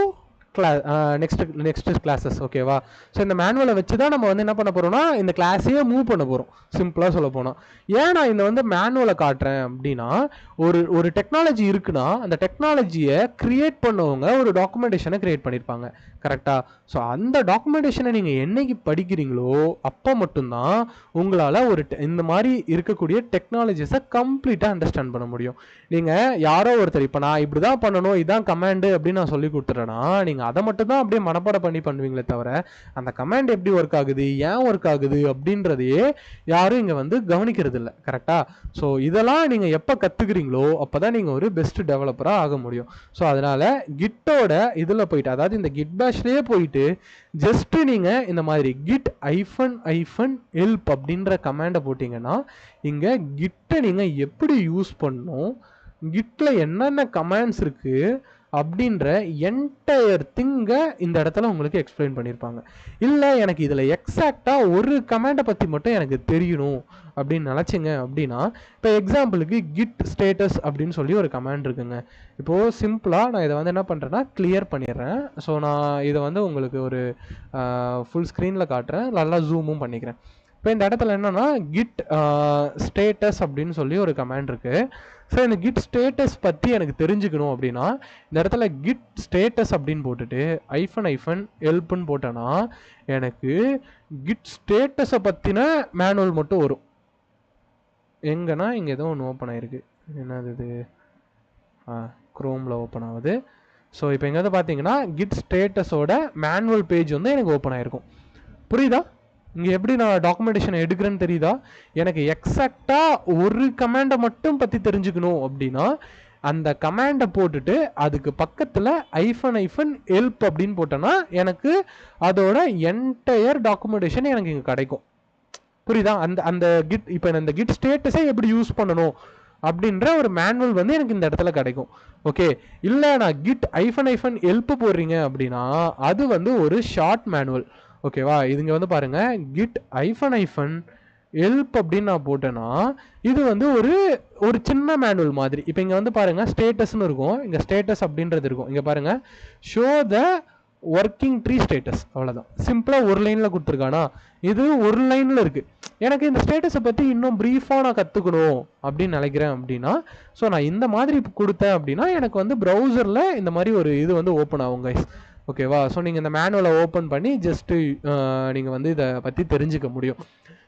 next classes. ஓகேவா. ஸோ இந்த மேனுவலை வச்சு தான் நம்ம வந்து என்ன பண்ண போகிறோம்னா இந்த கிளாஸையே மூவ் பண்ண போகிறோம். சிம்பிளாக சொல்ல போனால் ஏன் நான் இந்த வந்து மேனுவலை காட்டுறேன் அப்படின்னா ஒரு டெக்னாலஜி இருக்குன்னா அந்த டெக்னாலஜியை கிரியேட் பண்ணவங்க ஒரு டாக்குமெண்டேஷனை கிரியேட் பண்ணியிருப்பாங்க. கரெக்டாக. ஸோ அந்த டாக்குமெண்டேஷனை நீங்கள் என்னைக்கு படிக்கிறீங்களோ அப்போ மட்டும்தான் உங்களால் இந்த மாதிரி இருக்கக்கூடிய டெக்னாலஜிஸை கம்ப்ளீட்டாக அண்டர்ஸ்டாண்ட் பண்ண முடியும். நீங்கள் யாரோ ஒருத்தர் இப்போ நான் இப்படி தான் பண்ணணும், இதான் கமாண்டு அப்படின்னு நான் சொல்லி கொடுத்துட்றேன்னா நீங்கள் அதை மட்டும் தான் அப்படியே மனப்பாடம் பண்ணி பண்ணுவீங்களே தவிர அந்த கமாண்ட் எப்படி ஒர்க் ஆகுது, ஏன் ஒர்க் ஆகுது அப்படின்றதையே யாரும் இங்கே வந்து கவனிக்கிறது இல்லை. கரெக்டாக. ஸோ இதெல்லாம் நீங்கள் எப்போ கற்றுக்குறீங்களோ அப்போ தான் நீங்கள் ஒரு பெஸ்ட் டெவலப்பராக ஆக முடியும். ஸோ அதனால் கிட்டோட இதில் போயிட்டு, அதாவது இந்த கிட் பேஷ்லேயே போயிட்டு ஜஸ்ட் நீங்கள் இந்த மாதிரி கிட் ஐஃபன் ஹெல்ப் அப்படின்ற கமாண்டை போட்டிங்கன்னா இங்கே கிட்டை நீங்கள் எப்படி யூஸ் பண்ணணும், கிட்டில் என்னென்ன கமாண்ட்ஸ் இருக்குது அப்படின்ற என்டையர் திங்கை இந்த இடத்துல உங்களுக்கு எக்ஸ்பிளைன் பண்ணியிருப்பாங்க. இல்லை எனக்கு இதில் எக்ஸாக்டாக ஒரு கமாண்டை பற்றி மட்டும் எனக்கு தெரியணும் அப்படின்னு நினச்சிங்க அப்படின்னா இப்போ எக்ஸாம்பிளுக்கு கிட் ஸ்டேட்டஸ் அப்படின்னு சொல்லி ஒரு கமாண்ட் இருக்குங்க. இப்போது சிம்பிளாக நான் இதை வந்து என்ன பண்ணுறேன்னா கிளியர் பண்ணிடுறேன். ஸோ நான் இதை வந்து உங்களுக்கு ஒரு ஃபுல் ஸ்க்ரீனில் காட்டுறேன், நல்லா ஜூமும் பண்ணிக்கிறேன். இப்போ இந்த இடத்துல என்னென்னா கிட் ஸ்டேட்டஸ் அப்படின்னு சொல்லி ஒரு கமாண்ட் இருக்குது. ஸோ இந்த கிட் ஸ்டேட்டஸ் பற்றி எனக்கு தெரிஞ்சுக்கணும் அப்படின்னா இந்த இடத்துல கிட் ஸ்டேட்டஸ் அப்படின்னு போட்டுட்டு ஐஃபன் ஹெல்ப்னு போட்டேன்னா எனக்கு கிட் ஸ்டேட்டஸை பற்றின மேனுவல் மட்டும் வரும். எங்கன்னா இங்கே ஏதோ ஒன்று ஓப்பன் ஆகிருக்கு. என்னது இது? க்ரோமில் ஓப்பன் ஆகுது. ஸோ இப்போ எங்கே வந்து பார்த்தீங்கன்னா கிட் ஸ்டேட்டஸோட மேனுவல் பேஜ் வந்து எனக்கு ஓப்பன் ஆகிருக்கும். புரியுதா? இங்கே எப்படி நான் டாக்குமெண்டேஷன் எடுக்கிறேன்னு தெரியுதா? எனக்கு எக்ஸாக்டாக ஒரு கமாண்டை மட்டும் பற்றி தெரிஞ்சுக்கணும் அப்படின்னா அந்த கமாண்டை போட்டுட்டு அதுக்கு பக்கத்தில் ஐஃபன் ஹெல்ப் அப்படின்னு போட்டேன்னா எனக்கு அதோட என்டையர் டாக்குமெண்டேஷன் எனக்கு இங்கே கிடைக்கும். புரியுதா? அந்த கிட் இப்போ இந்த கிட் ஸ்டேட்டஸை எப்படி யூஸ் பண்ணணும் அப்படின்ற ஒரு மேனுவல் வந்து எனக்கு இந்த இடத்துல கிடைக்கும். ஓகே, இல்லை நான் கிட் -help போடுறீங்க அப்படின்னா அது வந்து ஒரு ஷார்ட் மேனுவல். ஓகேவா, இதுங்க வந்து பாருங்க, கிட் -help அப்படின்னு நான் போட்டேன்னா இது வந்து ஒரு சின்ன மேனுவல் மாதிரி. இப்போ இங்கே வந்து பாருங்க ஸ்டேட்டஸ்ன்னு இருக்கும், இங்கே ஸ்டேட்டஸ் அப்படின்றது இருக்கும். இங்கே பாருங்க show the working tree status, அவ்வளோதான். சிம்பிளாக ஒரு லைனில் கொடுத்துருக்கானா, இது ஒரு லைனில் இருக்குது. எனக்கு இந்த ஸ்டேட்டஸை பற்றி இன்னும் ப்ரீஃபாக நான் கற்றுக்கணும் அப்படின்னு நினைக்கிறேன் அப்படின்னா, ஸோ நான் இந்த மாதிரி கொடுத்தேன் அப்படின்னா எனக்கு வந்து ப்ரௌசரில் இந்த மாதிரி ஒரு இது வந்து ஓப்பன் ஆகும் கைஸ். ஓகேவா, ஸோ நீங்கள் இந்த மேனுவலை ஓப்பன் பண்ணி ஜஸ்ட்டு நீங்கள் வந்து இதை பற்றி தெரிஞ்சுக்க முடியும்.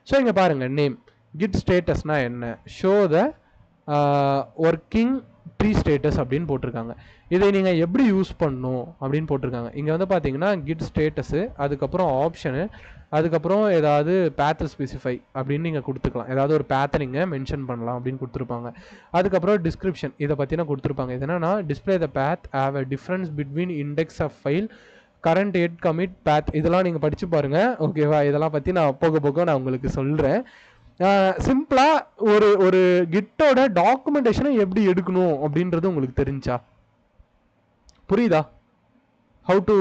ஸோ இங்கே பாருங்கள், நேம் கிட் ஸ்டேட்டஸ்னால் என்ன, show the working tree status அப்படின்னு போட்டிருக்காங்க. இதை நீங்கள் எப்படி யூஸ் பண்ணணும் அப்படின்னு போட்டிருக்காங்க. இங்கே வந்து பார்த்தீங்கன்னா கிட் ஸ்டேட்டஸு, அதுக்கப்புறம் ஆப்ஷனு, அதுக்கப்புறம் ஏதாவது பேத்தை ஸ்பெசிஃபை அப்படின்னு நீங்கள் கொடுத்துக்கலாம். ஏதாவது ஒரு பேத்தை நீங்கள் மென்ஷன் பண்ணலாம் அப்படின்னு கொடுத்துருப்பாங்க. அதுக்கப்புறம் டிஸ்கிரிப்ஷன் இதை பற்றினா கொடுத்துருப்பாங்க. இது என்னன்னா display the path have a difference between index of file current at commit path, இதெல்லாம் நீங்கள் படித்து பாருங்கள். ஓகேவா, இதெல்லாம் பற்றி நான் போக போக நான் உங்களுக்கு சொல்கிறேன். சிம்பிளாக ஒரு கிட்டோட டாக்குமெண்டேஷனை எப்படி எடுக்கணும் அப்படின்றது உங்களுக்கு தெரிஞ்சா புரியுதா? ஹவு டு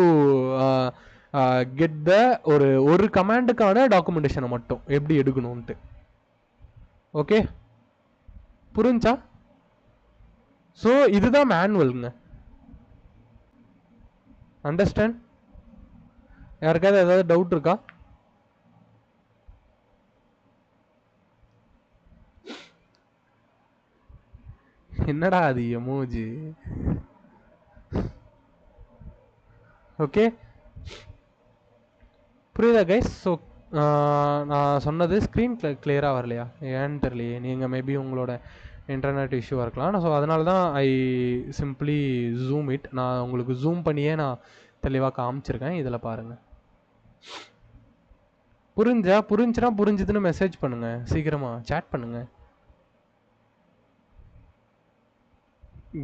கெட் த ஒரு கமாண்டுக்கான டாக்குமெண்டேஷனை மட்டும் எப்படி எடுக்கணும்ட்டு. ஓகே, புரிஞ்சா? ஸோ இதுதான் மேனுவலுங்க. அண்டர்ஸ்டாண்ட்? யாருக்காவது ஏதாவது டவுட் இருக்கா? என்னடா அது எமோஜி? ஓகே, புரியுதா கைஸ்? ஸோ நான் சொன்னது ஸ்க்ரீன் கிளியராக வரலையா ஏன்னு தெரியலையே. நீங்கள் மேபி உங்களோட இன்டர்நெட் இஷ்யூவாக இருக்கலாம். ஸோ அதனால தான் ஐ சிம்பிளி ஜூம் இட். நான் உங்களுக்கு ஜூம் பண்ணியே நான் தெளிவாக காமிச்சிருக்கேன். இதில் பாருங்கள். புரிஞ்சுன்னா புரிஞ்சுதுன்னு மெசேஜ் பண்ணுங்கள், சீக்கிரமாக சேட் பண்ணுங்கள்.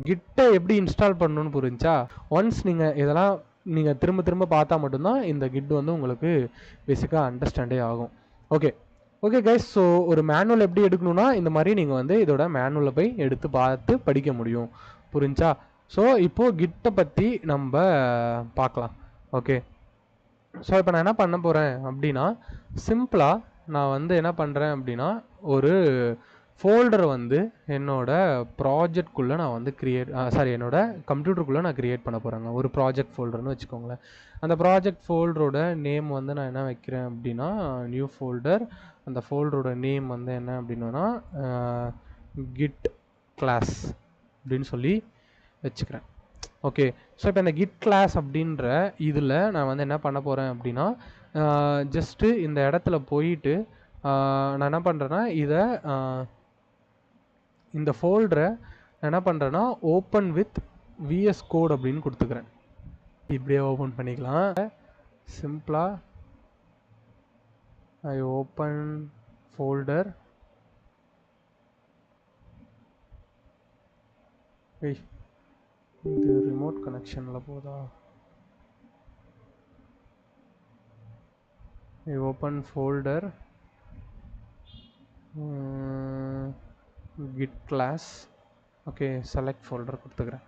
கிட்டை எப்படி இன்ஸ்டால் பண்ணணும்னு புரிஞ்சா? ஒன்ஸ் நீங்கள் இதெல்லாம் நீங்கள் திரும்ப திரும்ப பார்த்தா மட்டும்தான் இந்த கிட் வந்து உங்களுக்கு பேசிக்காக அண்டர்ஸ்டாண்டே ஆகும். ஓகே கைஸ், ஸோ ஒரு மேனுவல் எப்படி எடுக்கணும்னா இந்த மாதிரி நீங்கள் வந்து இதோட மேனுவலை போய் எடுத்து பார்த்து படிக்க முடியும். புரிஞ்சா? ஸோ இப்போது கிட்டை பற்றி நம்ம பார்க்கலாம். ஓகே, ஸோ இப்போ நான் என்ன பண்ண போகிறேன் அப்படின்னா, சிம்பிளாக நான் வந்து என்ன பண்ணுறேன் அப்படின்னா ஒரு ஃபோல்டரை வந்து என்னோட ப்ராஜெக்ட்குள்ளே நான் வந்து என்னோட கம்ப்யூட்டருக்குள்ளே நான் க்ரியேட் பண்ண போகிறேங்க. ஒரு ப்ராஜெக்ட் ஃபோல்டர்னு வச்சுக்கோங்களேன். அந்த ப்ராஜெக்ட் ஃபோல்டரோட நேம் வந்து நான் என்ன வைக்கிறேன் அப்படின்னா நியூ ஃபோல்டர். அந்த ஃபோல்டரோட நேம் வந்து என்ன அப்படின்னா கிட் கிளாஸ் அப்படின்னு சொல்லி வச்சுக்கிறேன். ஓகே, ஸோ இப்போ இந்த கிட் கிளாஸ் அப்படின்ற இதில் நான் வந்து என்ன பண்ண போகிறேன் அப்படின்னா ஜஸ்ட்டு இந்த இடத்துல போயிட்டு நான் என்ன பண்ணுறேன்னா இந்த ஃபோல்டரை நான் என்ன பண்ணுறேன்னா ஓப்பன் வித் விஎஸ் கோட் அப்படின்னு கொடுத்துக்கிறேன். இப்படியே ஓப்பன் பண்ணிக்கலாம். சிம்பிளாக ஐ ஓப்பன் ஃபோல்டர். இது ரிமோட் கனெக்ஷனில் போதா? I open folder git class. Okay, select folder கொடுத்துக்கிறேன்.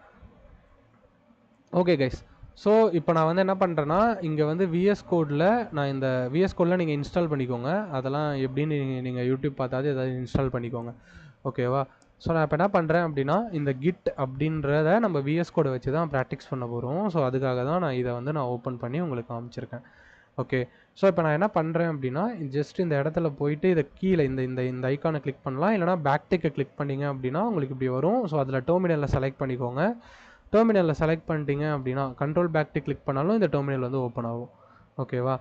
ஓகே கைஸ், ஸோ இப்போ நான் வந்து என்ன பண்ணுறேன்னா இங்கே வந்து விஎஸ் கோடில் நான் இந்த விஎஸ் கோடில் நீங்கள் இன்ஸ்டால் பண்ணிக்கோங்க. அதெல்லாம் எப்படின்னு நீங்கள் யூடியூப் பார்த்தாது ஏதாவது இன்ஸ்டால் பண்ணிக்கோங்க. ஓகேவா? ஸோ நான் இப்போ என்ன பண்ணுறேன் அப்படின்னா இந்த கிட் அப்படின்றத நம்ம விஎஸ் கோடை வச்சு தான் ப்ராக்டிஸ் பண்ண போகிறோம். ஸோ அதுக்காக தான் நான் இதை வந்து நான் ஓப்பன் பண்ணி உங்களுக்கு காமிச்சிருக்கேன். ஓகே, ஸோ இப்போ நான் என்ன பண்ணுறேன் அப்படின்னா ஜஸ்ட் இந்த இடத்துல போயிட்டு இதை கீழே இந்த ஐக்கானை கிளிக் பண்ணலாம். இல்லைனா பேக் டிக்கை கிளிக் பண்ணிங்க அப்படின்னா உங்களுக்கு இப்படி வரும். ஸோ அதில் டெர்மினலில் செலக்ட் பண்ணிக்கோங்க. டெர்மினலில் செலக்ட் பண்ணிட்டீங்க அப்படின்னா கண்ட்ரோல் பேக் டிக் கிளிக் பண்ணாலும் இந்த டெர்மினல் வந்து ஓப்பன் ஆகும். ஓகேவா?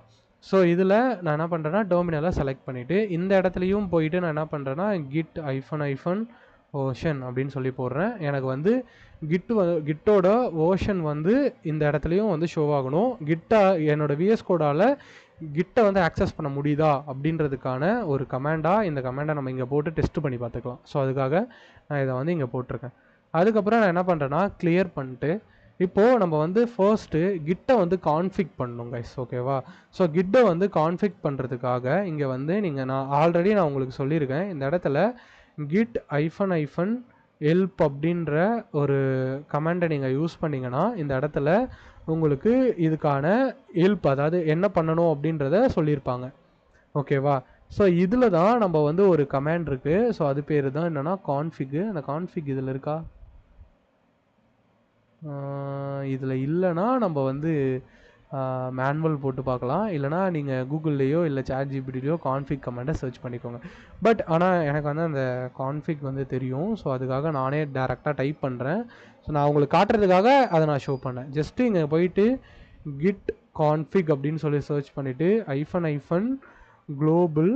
ஸோ இதில் நான் என்ன பண்ணுறேன்னா டெர்மினலை செலக்ட் பண்ணிவிட்டு இந்த இடத்துலையும் போயிட்டு நான் என்ன பண்ணுறேன்னா கிட் -ocean அப்படின்னு சொல்லி போடுறேன். எனக்கு வந்து கிட்டோட ஓஷன் வந்து இந்த இடத்துலையும் வந்து ஷோ ஆகணும். என்னோட விஎஸ் கோடால் கிட்டை வந்து ஆக்சஸ் பண்ண முடியுதா அப்படின்றதுக்கான ஒரு கமாண்டாக இந்த கமாண்டை நம்ம இங்கே போட்டு டெஸ்ட் பண்ணி பார்த்துக்கலாம். ஸோ அதுக்காக நான் இதை வந்து இங்கே போட்டிருக்கேன். அதுக்கப்புறம் நான் என்ன பண்ணுறேன்னா கிளியர் பண்ணிட்டு இப்போது நம்ம வந்து ஃபர்ஸ்ட்டு கிட்டை வந்து கான்ஃபிக் பண்ணணும் கைஸ். ஓகேவா? ஸோ கிட்டை வந்து கான்ஃபிக் பண்ணுறதுக்காக இங்கே வந்து நான் ஆல்ரெடி உங்களுக்கு சொல்லியிருக்கேன். இந்த இடத்துல git ஹெல்ப் அப்படின்ற ஒரு கமாண்டை நீங்கள் யூஸ் பண்ணிங்கன்னா இந்த இடத்துல உங்களுக்கு இதுக்கான ஹெல்ப், அதாவது என்ன பண்ணணும் அப்படின்றத சொல்லியிருப்பாங்க. ஓகேவா? ஸோ இதில் தான் நம்ம வந்து ஒரு கமாண்ட் இருக்குது. ஸோ அது பேர் தான் என்னென்னா கான்ஃபிகு. அந்த கான்ஃபிக் இதில் இருக்கா? இதில் இல்லைன்னா நம்ம வந்து மேனுவல் போட்டு பார்க்கலாம். இல்லைனா நீங்கள் கூகுள்லேயோ இல்லை ChatGPTலையோ கான்ஃபிக் கமாண்டை சர்ச் பண்ணிக்கோங்க. பட் ஆனால் எனக்கு வந்து அந்த கான்ஃபிக் வந்து தெரியும். ஸோ அதுக்காக நானே டேரெக்டாக டைப் பண்ணுறேன். ஸோ நான் உங்களுக்கு காட்டுறதுக்காக அதை நான் ஷோ பண்ணேன். ஜஸ்ட்டு இங்கே போயிட்டு கிட் கான்ஃபிக் அப்படின்னு சொல்லி சர்ச் பண்ணிவிட்டு ஐஃபன் குளோபல்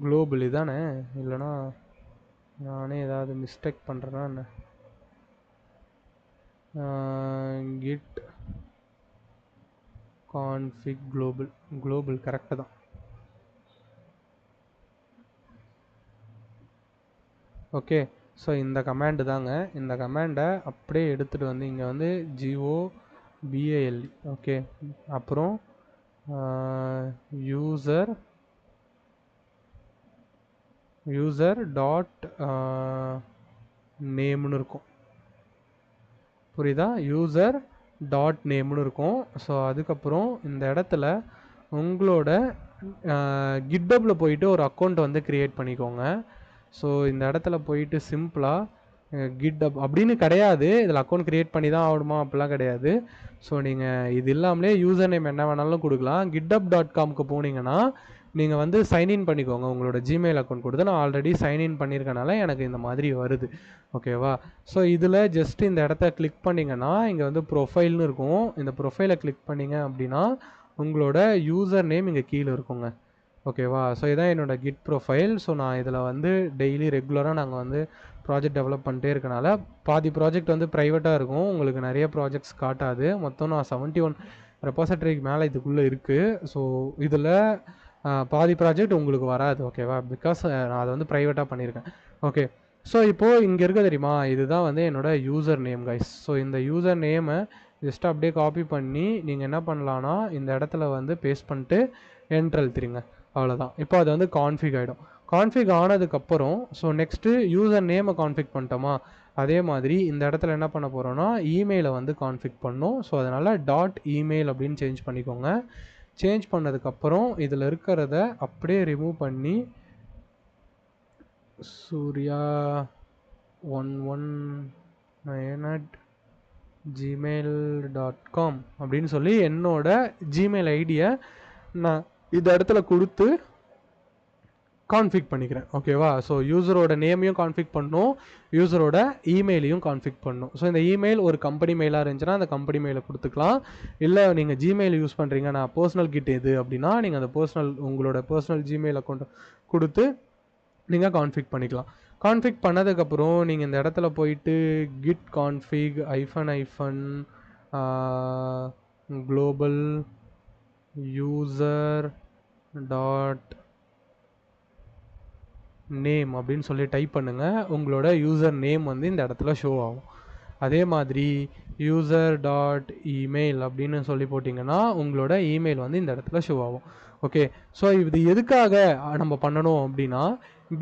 குளோபல் இதானே, இல்லைனா நானே ஏதாவது மிஸ்டேக் பண்ணுறேன்னா என்ன? கிட் கான்ஃபிக் குளோபல் கரெக்டாக தான். ஓகே, ஸோ இந்த கமாண்டு தாங்க. இந்த கமாண்டை அப்படியே எடுத்துகிட்டு வந்து இங்கே வந்து GOBAL. ஓகே, அப்புறம் யூசர் டாட் நேம்னு இருக்கும். புரியுதா? யூசர் டாட் நேம்னு இருக்கும். ஸோ அதுக்கப்புறம் இந்த இடத்துல உங்களோட கிட்டப்பில் போயிட்டு ஒரு அக்கௌண்ட் வந்து க்ரியேட் பண்ணிக்கோங்க. ஸோ இந்த இடத்துல போயிட்டு சிம்பிளாக கிட்டப் அப்படின்னு கிடையாது, இதில் அக்கௌண்ட் க்ரியேட் பண்ணி தான் ஆகணுமா அப்படிலாம் கிடையாது. ஸோ நீங்கள் இது இல்லாமலே யூசர் நேம் என்ன வேணாலும் கொடுக்கலாம். github.comக்கு போனீங்கன்னா நீங்கள் வந்து சைன்இன் பண்ணிக்கோங்க உங்களோட ஜிமெயில் அக்கௌண்ட் கொடுத்து. நான் ஆல்ரெடி சைன்இன் பண்ணியிருக்கனால எனக்கு இந்த மாதிரி வருது. ஓகேவா? ஸோ இதில் ஜஸ்ட் இந்த இடத்த கிளிக் பண்ணிங்கன்னா இங்கே வந்து ப்ரொஃபைல்னு இருக்கும். இந்த ப்ரொஃபைலை கிளிக் பண்ணிங்க அப்படின்னா உங்களோட யூசர் நேம் இங்கே கீழே இருக்குங்க. ஓகேவா? ஸோ இதான் என்னோட கிட் ப்ரொஃபைல். ஸோ நான் இதில் வந்து டெய்லி ரெகுலராக நாங்கள் வந்து ப்ராஜெக்ட் டெவலப் பண்ணிட்டே இருக்கனால பாதி ப்ராஜெக்ட் வந்து ப்ரைவேட்டாக இருக்கும், உங்களுக்கு நிறைய ப்ராஜெக்ட்ஸ் காட்டாது. மொத்தம் நான் 71 ரெபாசிட்டரிக்கு மேலே இதுக்குள்ளே இருக்குது. ஸோ இதில் பாதி ப்ராஜெக்ட் உங்களுக்கு வராது. ஓகேவா? பிகாஸ் நான் அதை வந்து ப்ரைவேட்டாக பண்ணியிருக்கேன். ஓகே, ஸோ இப்போது இங்கே இருக்க தெரியுமா, இதுதான் வந்து என்னோடய யூசர் நேம் கைஸ். ஸோ இந்த யூசர் நேமை ஜஸ்ட் அப்படியே காப்பி பண்ணி நீங்கள் என்ன பண்ணலான்னா இந்த இடத்துல வந்து பேஸ்ட் பண்ணிட்டு என்டர் அழுத்திடுங்க. அவ்வளோதான். இப்போ அது வந்து கான்ஃபிக் ஆகிடும். கான்ஃபிக் ஆனதுக்கப்புறம் ஸோ நெக்ஸ்ட்டு யூசர் நேமை கான்ஃபிக் பண்ணிட்டோமா, அதே மாதிரி இந்த இடத்துல என்ன பண்ண போகிறோன்னா இமெயிலை வந்து கான்ஃபிக் பண்ணோம். ஸோ அதனால் .email அப்படின்னு சேஞ்ச் பண்ணிக்கோங்க. சேஞ்ச் பண்ணதுக்கப்புறம் இதில் இருக்கிறத அப்படியே ரிமூவ் பண்ணி surya119@gmail.com அப்படின்னு சொல்லி என்னோட ஜிமெயில் ஐடியை நான் இந்த இடத்துல கொடுத்து கான்ஃபிக் பண்ணிக்கிறேன். ஓகேவா? ஸோ யூசரோட நேமையும் கான்ஃபிக் பண்ணணும், யூசரோட இமெயிலையும் கான்ஃபிக் பண்ணணும். ஸோ இந்த இமெயில் ஒரு கம்பெனி மெயிலாக இருந்துச்சுன்னா அந்த கம்பெனி மெயிலை கொடுத்துக்கலாம். இல்லை நீங்கள் ஜிமெயில் யூஸ் பண்ணுறீங்க, நான் பர்சனல் கிட் எது அப்படின்னா நீங்கள் அந்த உங்களோட பர்சனல் ஜிமெயில் அக்கௌண்ட் கொடுத்து நீங்கள் கான்ஃபிக் பண்ணிக்கலாம். கான்ஃபிக் பண்ணதுக்கப்புறம் நீங்கள் இந்த இடத்துல போயிட்டு Git config hyphen global user dot name அப்படின்னு சொல்லி டைப் பண்ணுங்கள். உங்களோட யூசர் நேம் வந்து இந்த இடத்துல ஷோ ஆகும். அதே மாதிரி யூசர் டாட் இமெயில் அப்படின்னு சொல்லி போட்டிங்கன்னா உங்களோட இமெயில் வந்து இந்த இடத்துல ஷோ ஆகும். ஓகே, ஸோ இது எதுக்காக நம்ம பண்ணணும் அப்படின்னா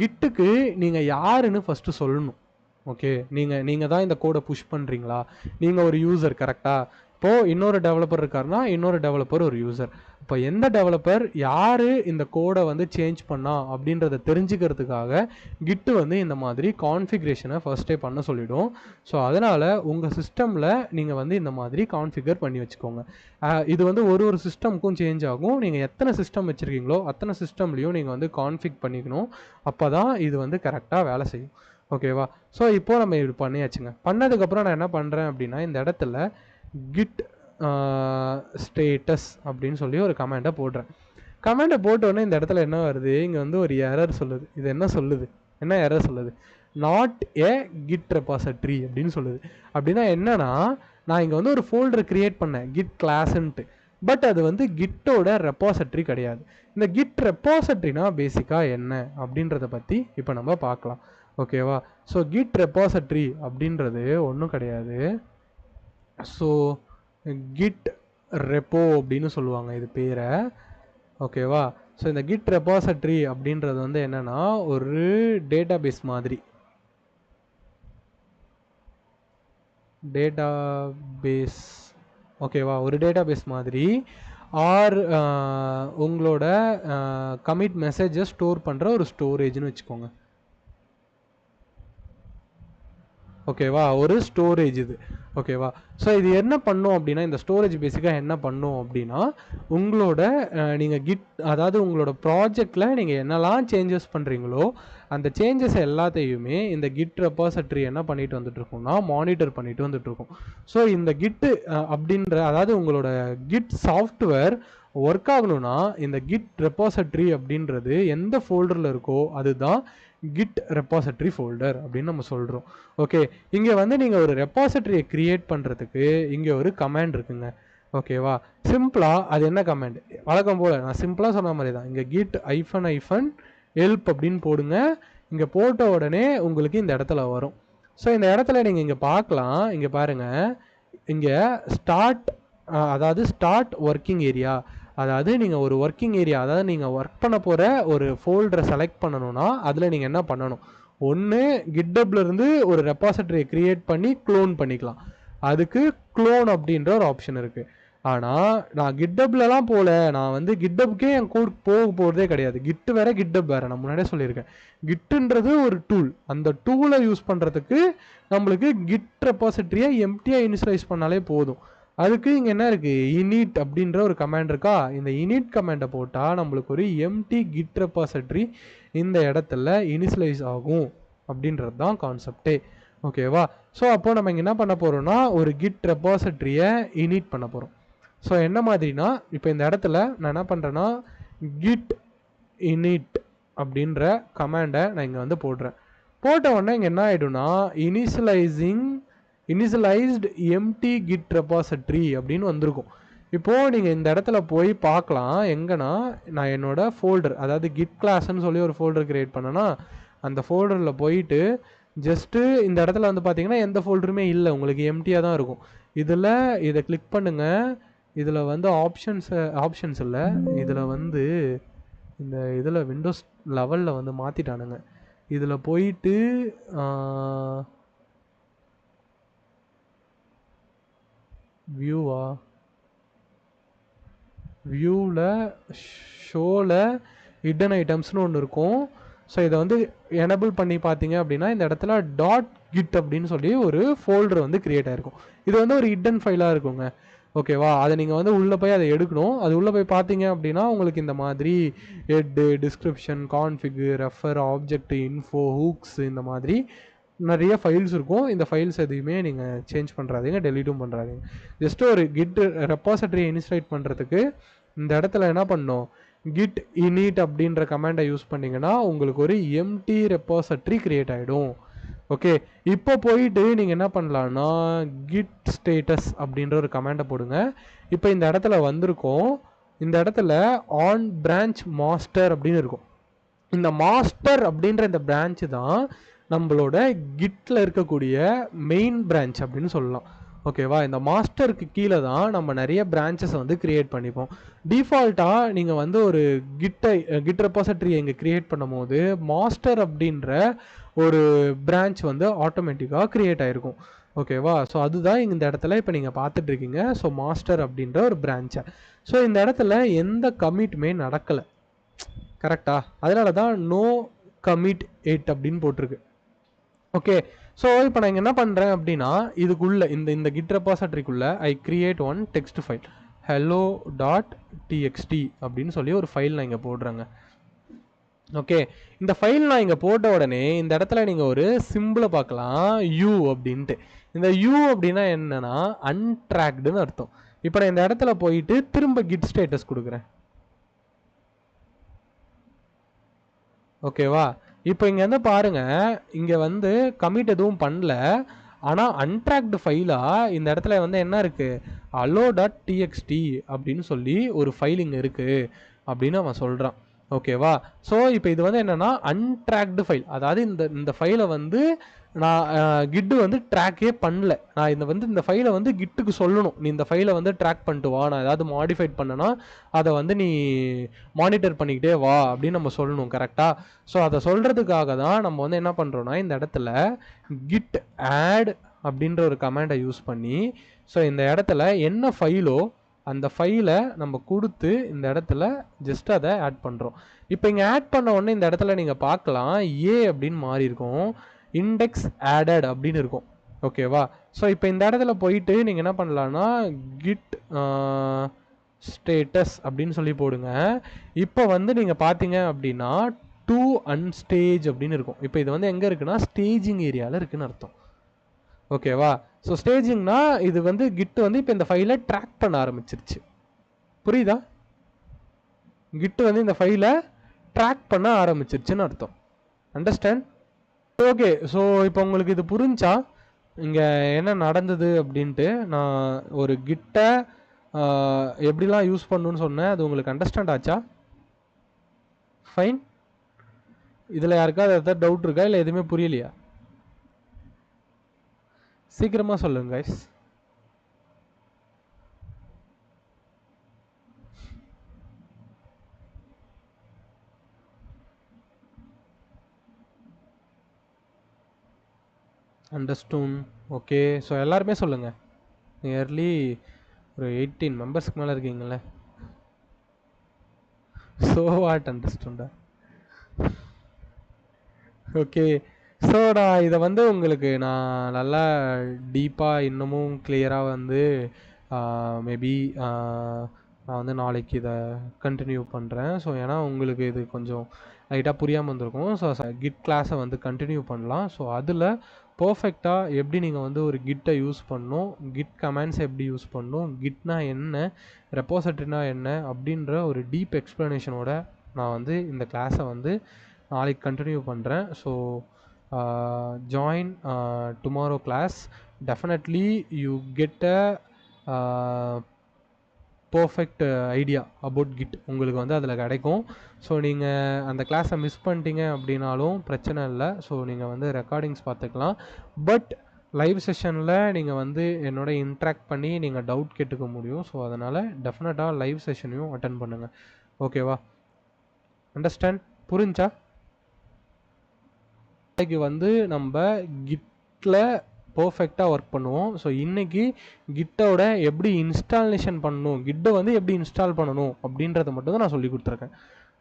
கிட்டுக்கு நீங்கள் யாருன்னு ஃபஸ்ட்டு சொல்லணும். ஓகே, நீங்கள் தான் இந்த கோடை புஷ் பண்ணுறீங்களா, நீங்கள் ஒரு யூசர் கரெக்டாக. இப்போது இன்னொரு டெவலப்பர் இருக்காருன்னா இன்னொரு டெவலப்பர் ஒரு யூசர். இப்போ எந்த டெவலப்பர் யார் இந்த கோடை வந்து சேஞ்ச் பண்ணா அப்படின்றத தெரிஞ்சுக்கிறதுக்காக கிட்டு வந்து இந்த மாதிரி கான்ஃபிகரேஷனை ஃபர்ஸ்டே பண்ண சொல்லிடும். ஸோ அதனால் உங்கள் சிஸ்டமில் நீங்கள் வந்து இந்த மாதிரி கான்ஃபிகர் பண்ணி வச்சுக்கோங்க. இது வந்து ஒரு சிஸ்டமுக்கும் சேஞ்ச் ஆகும். நீங்கள் எத்தனை சிஸ்டம் வச்சுருக்கீங்களோ அத்தனை சிஸ்டம்லேயும் நீங்கள் வந்து கான்ஃபிக் பண்ணிக்கணும். அப்போ தான் இது வந்து கரெக்டாக வேலை செய்யும். ஓகேவா? ஸோ இப்போது நம்ம இது பண்ணியாச்சுங்க. பண்ணதுக்கப்புறம் நான் என்ன பண்ணுறேன் அப்படின்னா இந்த இடத்துல கிட் ஸ்டேட்டஸ் அப்படின்னு சொல்லி ஒரு கமெண்டை போடுறேன். கமெண்டை போட்டோன்னே இந்த இடத்துல என்ன வருது, இங்கே வந்து ஒரு எரர் சொல்லுது. இது என்ன சொல்லுது, என்ன எரர் சொல்லுது, நாட் ஏ கிட் ரெபாசிட்டரி அப்படின்னு சொல்லுது. அப்படின்னா என்னன்னா நான் இங்கே வந்து ஒரு ஃபோல்டர் கிரியேட் பண்ணேன் கிட் கிளாஸ்ன்ட்டு, பட் அது வந்து கிட்டோட ரெபாசிட்டரி கிடையாது. இந்த கிட் ரெபாசிட்டரினா பேசிக்காக என்ன அப்படின்றத பற்றி இப்போ நம்ம பார்க்கலாம். ஓகேவா? ஸோ கிட் ரெபாசிட்டரி அப்படின்றது ஒன்றும் கிடையாது. ஸோ கிட் ரெப்போ அப்படின்னு சொல்லுவாங்க இது பேரை. ஓகேவா? ஸோ இந்த கிட் ரெபாசிட்டரி அப்படின்றது வந்து என்னன்னா ஒரு டேட்டாபேஸ் மாதிரி. டேட்டாபேஸ் ஓகேவா? ஒரு டேட்டாபேஸ் மாதிரி ஆர் உங்களோட கமிட் மெசேஜை ஸ்டோர் பண்ணுற ஒரு ஸ்டோரேஜ்னு வச்சுக்கோங்க. ஓகேவா? ஒரு ஸ்டோரேஜ் இது. ஓகேவா? ஸோ இது என்ன பண்ணும் அப்படின்னா, இந்த ஸ்டோரேஜ் பேசிக்காக என்ன பண்ணும் அப்படின்னா, உங்களோட நீங்கள் கிட் அதாவது உங்களோட ப்ராஜெக்டில் நீங்கள் என்னெல்லாம் சேஞ்சஸ் பண்ணுறீங்களோ அந்த சேஞ்சஸ் எல்லாத்தையுமே இந்த கிட் ரெபாசிட்டரி என்ன பண்ணிட்டு வந்துட்டு இருக்கோம்னா மானிட்டர் பண்ணிட்டு வந்துட்டு இருக்கோம். ஸோ இந்த கிட்டு அப்படின்ற அதாவது உங்களோட கிட் சாஃப்ட்வேர் ஒர்க் ஆகணும்னா இந்த கிட் ரெபாசிட்டரி அப்படின்றது எந்த ஃபோல்டரில் இருக்கோ அதுதான் கிட் ரெபாசிட்டரி ஃபோல்டர் அப்படின்னு நம்ம சொல்கிறோம். ஓகே, இங்கே வந்து நீங்கள் ஒரு ரெபாசிட்டரியை கிரியேட் பண்ணுறதுக்கு இங்கே ஒரு கமாண்ட் இருக்குங்க. ஓகேவா? சிம்பிளாக அது என்ன கமாண்ட், வழக்கம் போல் நான் சிம்பிளாக சொன்ன மாதிரி தான். இங்கே கிட் ஐஃபன் ஹெல்ப் அப்படின்னு போடுங்க. இங்கே போட்ட உடனே உங்களுக்கு இந்த இடத்துல வரும். ஸோ இந்த இடத்துல நீங்கள் இங்கே பார்க்கலாம், இங்கே பாருங்கள், இங்கே அதாவது ஸ்டார்ட் ஒர்க்கிங் ஏரியா, அதாவது நீங்கள் ஒரு ஒர்க்கிங் ஏரியா, அதாவது நீங்கள் ஒர்க் பண்ண போகிற ஒரு ஃபோல்டரை செலக்ட் பண்ணணும்னா அதில் நீங்கள் என்ன பண்ணணும், ஒன்று கிட்டப்லேருந்து ஒரு ரெபாசிட்டரியை க்ரியேட் பண்ணி க்ளோன் பண்ணிக்கலாம். அதுக்கு க்ளோன் அப்படின்ற ஒரு ஆப்ஷன் இருக்குது. ஆனால் நான் கிட்டப்லலாம் போகல, நான் வந்து கிட்டப்புக்கே என் கோட் போகிறதே கிடையாது. கிட்டு வேறு கிட்டப் வேறு, நான் முன்னாடியே சொல்லியிருக்கேன். கிட்டுன்றது ஒரு டூல், அந்த டூலை யூஸ் பண்ணுறதுக்கு நம்மளுக்கு கிட் ரெபாசிட்டரியை எம்டியாக இனிஷியலைஸ் பண்ணாலே போதும். அதுக்கு இங்கே என்ன இருக்குது, இனிட் அப்படின்ற ஒரு கமாண்ட் இருக்கா. இந்த இனிட் கமாண்டை போட்டால் நம்மளுக்கு ஒரு எம்டி கிட் ரெபாசிட்டரி இந்த இடத்துல இனிஷியலைஸ் ஆகும் அப்படின்றது தான் கான்செப்டே. ஓகேவா? ஸோ அப்போ நம்ம இங்கே என்ன பண்ண போகிறோம்னா ஒரு கிட் ரெபாசிட்டரியை இனிட் பண்ண போகிறோம். ஸோ என்ன மாதிரினா இப்போ இந்த இடத்துல நான் என்ன பண்ணுறேன்னா கிட் இனிட் அப்படின்ற கமாண்டை நான் இங்கே வந்து போடுறேன். போட்ட உடனே இங்கே என்ன ஆகிடும்னா இனிஷியலைஸ்டு எம்டி கிட் ரெபாசிட்டரி அப்படின்னு வந்திருக்கும். இப்போது நீங்கள் இந்த இடத்துல போய் பார்க்கலாம், எங்கன்னா நான் என்னோட ஃபோல்டர், அதாவது கிட் கிளாஸ்ன்னு சொல்லி ஒரு ஃபோல்டர் கிரியேட் பண்ணேன்னா அந்த ஃபோல்டரில் போயிட்டு ஜஸ்ட்டு இந்த இடத்துல வந்து பார்த்தீங்கன்னா எந்த ஃபோல்டருமே இல்லை, உங்களுக்கு எம்டியாக தான் இருக்கும். இதை கிளிக் பண்ணுங்கள். இதில் வந்து ஆப்ஷன்ஸ் இல்லை, இதில் வந்து இந்த இதில் விண்டோஸ் லெவலில் வந்து மாற்றிட்டானுங்க. இதில் போயிட்டு வியூவில் ஷோவில் ஹிடன் ஐட்டம்ஸ்னு ஒன்று இருக்கும். ஸோ இதை வந்து எனபிள் பண்ணி பார்த்தீங்க அப்படின்னா இந்த இடத்துல .git அப்படின்னு சொல்லி ஒரு ஃபோல்டர் வந்து கிரியேட் ஆகிருக்கும். இது வந்து ஒரு ஹிடன் ஃபைலாக இருக்குங்க. ஓகேவா? அதை நீங்கள் வந்து உள்ளே போய் அதை எடுக்கணும். அது உள்ளே போய் பார்த்தீங்க அப்படின்னா உங்களுக்கு இந்த மாதிரி head, description, config, refs, object, info, hooks, இந்த மாதிரி நிறைய ஃபைல்ஸ் இருக்கும். இந்த ஃபைல்ஸ் எதையுமே நீங்கள் சேஞ்ச் பண்ணுறாதீங்க, டெலீட்டும் பண்ணுறாதீங்க. ஜஸ்ட் ஒரு கிட் ரெபாசிட்டரி இனிஷியேட் பண்ணுறதுக்கு இந்த இடத்துல என்ன பண்ணணும், கிட் இனிட் அப்படின்ற கமாண்டை யூஸ் பண்ணிங்கன்னா உங்களுக்கு ஒரு எம்டி ரெபாசிட்டரி கிரியேட் ஆகிடும். ஓகே, இப்போ போயிட்டு நீங்கள் என்ன பண்ணலான்னா கிட் ஸ்டேட்டஸ் அப்படின்ற ஒரு கமாண்டை போடுங்க. இப்போ இந்த இடத்துல வந்திருக்கோம், இந்த இடத்துல ஆன் பிரான்ச் மாஸ்டர் அப்படின்னு இருக்கும். இந்த மாஸ்டர் அப்படின்ற இந்த பிரான்ச்சு தான் நம்மளோட கிட்டில் இருக்கக்கூடிய மெயின் பிரான்ச் அப்படின்னு சொல்லலாம். ஓகேவா? இந்த மாஸ்டருக்கு கீழே தான் நம்ம நிறைய பிரான்ச்சஸை வந்து கிரியேட் பண்ணிப்போம். டிஃபால்ட்டாக நீங்கள் வந்து ஒரு கிட் ரெபாசிட்டரி இங்கே கிரியேட் பண்ணும் போது மாஸ்டர் அப்படின்ற ஒரு பிரான்ச் வந்து ஆட்டோமேட்டிக்காக கிரியேட் ஆகிருக்கும். ஓகேவா? ஸோ அதுதான் இந்த இடத்துல இப்போ நீங்கள் பார்த்துட்ருக்கீங்க. ஸோ மாஸ்டர் அப்படின்ற ஒரு பிரான்ச்சை. ஸோ இந்த இடத்துல எந்த கமிட்டுமே நடக்கலை, கரெக்டாக? அதனால தான் நோ கமிட் 8 அப்படின்னு போட்டிருக்கு. ஓகே, ஸோ இப்போ நான் இங்கே என்ன பண்ணுறேன் அப்படின்னா இதுக்குள்ளே இந்த கிட் ரெபாசிட்டரிக்குள்ளே I create one text file hello.txt அப்படின்னு சொல்லி ஒரு ஃபைல் நான் இங்கே போடுறேங்க. ஓகே, இந்த ஃபைல் நான் இங்கே போட்ட உடனே இந்த இடத்துல நீங்கள் ஒரு சிம்பிளை பார்க்கலாம், யூ அப்படின்ட்டு. இந்த யூ அப்படின்னா என்னன்னா அன்ட்ராக்டுன்னு அர்த்தம். இப்போ நான் இந்த இடத்துல போயிட்டு திரும்ப கிட் ஸ்டேட்டஸ் கொடுக்குறேன். ஓகேவா? இப்போ இங்கே வந்து பாருங்கள், இங்கே வந்து கமிட் எதுவும் பண்ணல, ஆனால் அன்ட்ராக்டு ஃபைலாக இந்த இடத்துல வந்து என்ன இருக்குது, hello.txt அப்படின்னு சொல்லி ஒரு ஃபைல் இங்கே இருக்குது அப்படின்னு அவன் சொல்கிறான். ஓகேவா? ஸோ இப்போ இது வந்து என்னென்னா அன்ட்ராக்டு ஃபைல், அதாவது இந்த ஃபைலை வந்து நான் கிட்டு வந்து ட்ராக்கே பண்ணல. நான் இந்த ஃபைலை வந்து கிட்டுக்கு சொல்லணும், நீ இந்த ஃபைலை வந்து ட்ராக் பண்ணிட்டு வா, நான் ஏதாவது மாடிஃபைட் பண்ணனா அதை வந்து நீ மானிட்டர் பண்ணிக்கிட்டே வா அப்படின்னு நம்ம சொல்லணும், கரெக்டாக? ஸோ அதை சொல்கிறதுக்காக தான் நம்ம வந்து என்ன பண்ணுறோன்னா, இந்த இடத்துல கிட் ஆட் அப்படின்ற ஒரு கமாண்டை யூஸ் பண்ணி, ஸோ இந்த இடத்துல என்ன ஃபைலோ அந்த ஃபைலை நம்ம கொடுத்து இந்த இடத்துல ஜஸ்ட் அதை ஆட் பண்ணுறோம். இப்போ இங்கே ஆட் பண்ண உடனே இந்த இடத்துல நீங்கள் பார்க்கலாம் ஏ அப்படின்னு மாறி இருக்கும், இண்டெக்ஸ் ஆடட் அப்படின்னு இருக்கும். ஓகேவா? ஸோ இப்போ இந்த இடத்துல போயிட்டு நீங்கள் என்ன பண்ணலான்னா கிட் ஸ்டேட்டஸ் அப்படின்னு சொல்லி போடுங்க. இப்போ வந்து நீங்கள் பார்த்தீங்க அப்படின்னா டு அன்ஸ்டேஜ் அப்படின்னு இருக்கும். இப்போ இது வந்து எங்கே இருக்குன்னா ஸ்டேஜிங் ஏரியாவில் இருக்குன்னு அர்த்தம். ஓகேவா? ஸோ ஸ்டேஜிங்னா இது வந்து கிட் வந்து இப்போ இந்த ஃபைலை ட்ராக் பண்ண ஆரம்பிச்சிருச்சு. புரியுதா? கிட் வந்து இந்த ஃபைலை ட்ராக் பண்ண ஆரம்பிச்சிருச்சுன்னு அர்த்தம். அண்டர்ஸ்டாண்ட்? ஓகே. ஸோ இப்போ உங்களுக்கு இது புரிஞ்சா இங்கே என்ன நடந்தது அப்படின்ட்டு, நான் ஒரு கிட்டை எப்படிலாம் யூஸ் பண்ணணும்னு சொன்னேன், அது உங்களுக்கு அண்டர்ஸ்டாண்ட் ஆச்சா? ஃபைன். இதில் யாருக்காவது ஏதாவது டவுட் இருக்கா, இல்லை எதுவுமே புரியலையா? சீக்கிரமாக சொல்லுங்க கைஸ். அண்டர்ஸ்டூன். ஓகே. ஸோ எல்லாருமே சொல்லுங்கள். நியர்லி ஒரு 18 மெம்பர்ஸ்க்கு மேலே இருக்கீங்களே. ஸோ வாட் அண்டர்ஸ்டூண்டா? ஓகே. ஸோ நான் இதை வந்து உங்களுக்கு நான் நல்லா டீப்பாக இன்னமும் கிளியராக வந்து மேபி நான் வந்து நாளைக்கு இதை கண்டினியூ பண்ணுறேன். ஸோ ஏன்னா உங்களுக்கு இது கொஞ்சம் லைட்டாக புரியாமல் வந்திருக்கும். ஸோ கிட் கிளாஸை வந்து கண்டினியூ பண்ணலாம். ஸோ அதில் பர்ஃபெக்டாக எப்படி நீங்கள் வந்து ஒரு கிட்டை யூஸ் பண்ணணும், கிட் கமாண்ட்ஸை எப்படி யூஸ் பண்ணணும், கிட்னா என்ன, ரெப்போசிட்டரினா என்ன அப்படின்ற ஒரு டீப் எக்ஸ்ப்ளனேஷனோட நான் வந்து இந்த கிளாஸை வந்து நாளைக்கு கண்டினியூ பண்ணுறேன். So join tomorrow class. Definitely you get a perfect idea about kit உங்களுக்கு வந்து அதில் கிடைக்கும். ஸோ நீங்கள் அந்த கிளாஸை மிஸ் பண்ணிட்டீங்க அப்படின்னாலும் பிரச்சனை இல்லை. ஸோ நீங்கள் வந்து ரெக்கார்டிங்ஸ் பார்த்துக்கலாம். பட் லைவ் செஷனில் நீங்கள் வந்து என்னோட இன்ட்ராக்ட் பண்ணி நீங்கள் டவுட் கேட்டுக்க முடியும். ஸோ அதனால் டெஃபினட்டாக லைவ் செஷனையும் அட்டன் பண்ணுங்கள். ஓகேவா? அண்டர்ஸ்டாண்ட்? புரிஞ்சா? நாளைக்கு வந்து நம்ம கிட்டில் பர்ஃபெக்டாக ஒர்க் பண்ணுவோம். ஸோ இன்றைக்கி கிட்டோட எப்படி இன்ஸ்டாலேஷன் பண்ணணும், கிட்டை வந்து எப்படி இன்ஸ்டால் பண்ணணும் அப்படின்றத மட்டும் தான் நான் சொல்லி கொடுத்துருக்கேன்.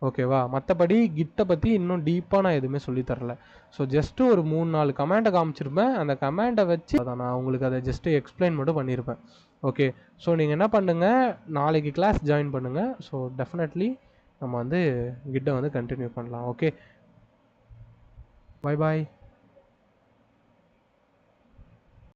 ஓகேவா? மற்றபடி கிட்டை பற்றி இன்னும் டீப்பாக நான் எதுவுமே சொல்லித்தரல. ஸோ ஜஸ்ட்டு ஒரு 3-4 கமாண்டை காமிச்சிருப்பேன். அந்த கமாண்டை வச்சு அதான் நான் உங்களுக்கு அதை ஜஸ்ட்டு எக்ஸ்பிளைன் மட்டும் பண்ணியிருப்பேன். ஓகே. ஸோ நீங்கள் என்ன பண்ணுங்கள், நாளைக்கு கிளாஸ் ஜாயின் பண்ணுங்கள். ஸோ டெஃபினெட்லி நம்ம வந்து கிட்டை வந்து கண்டினியூ பண்ணலாம். ஓகே, பாய் பாய்.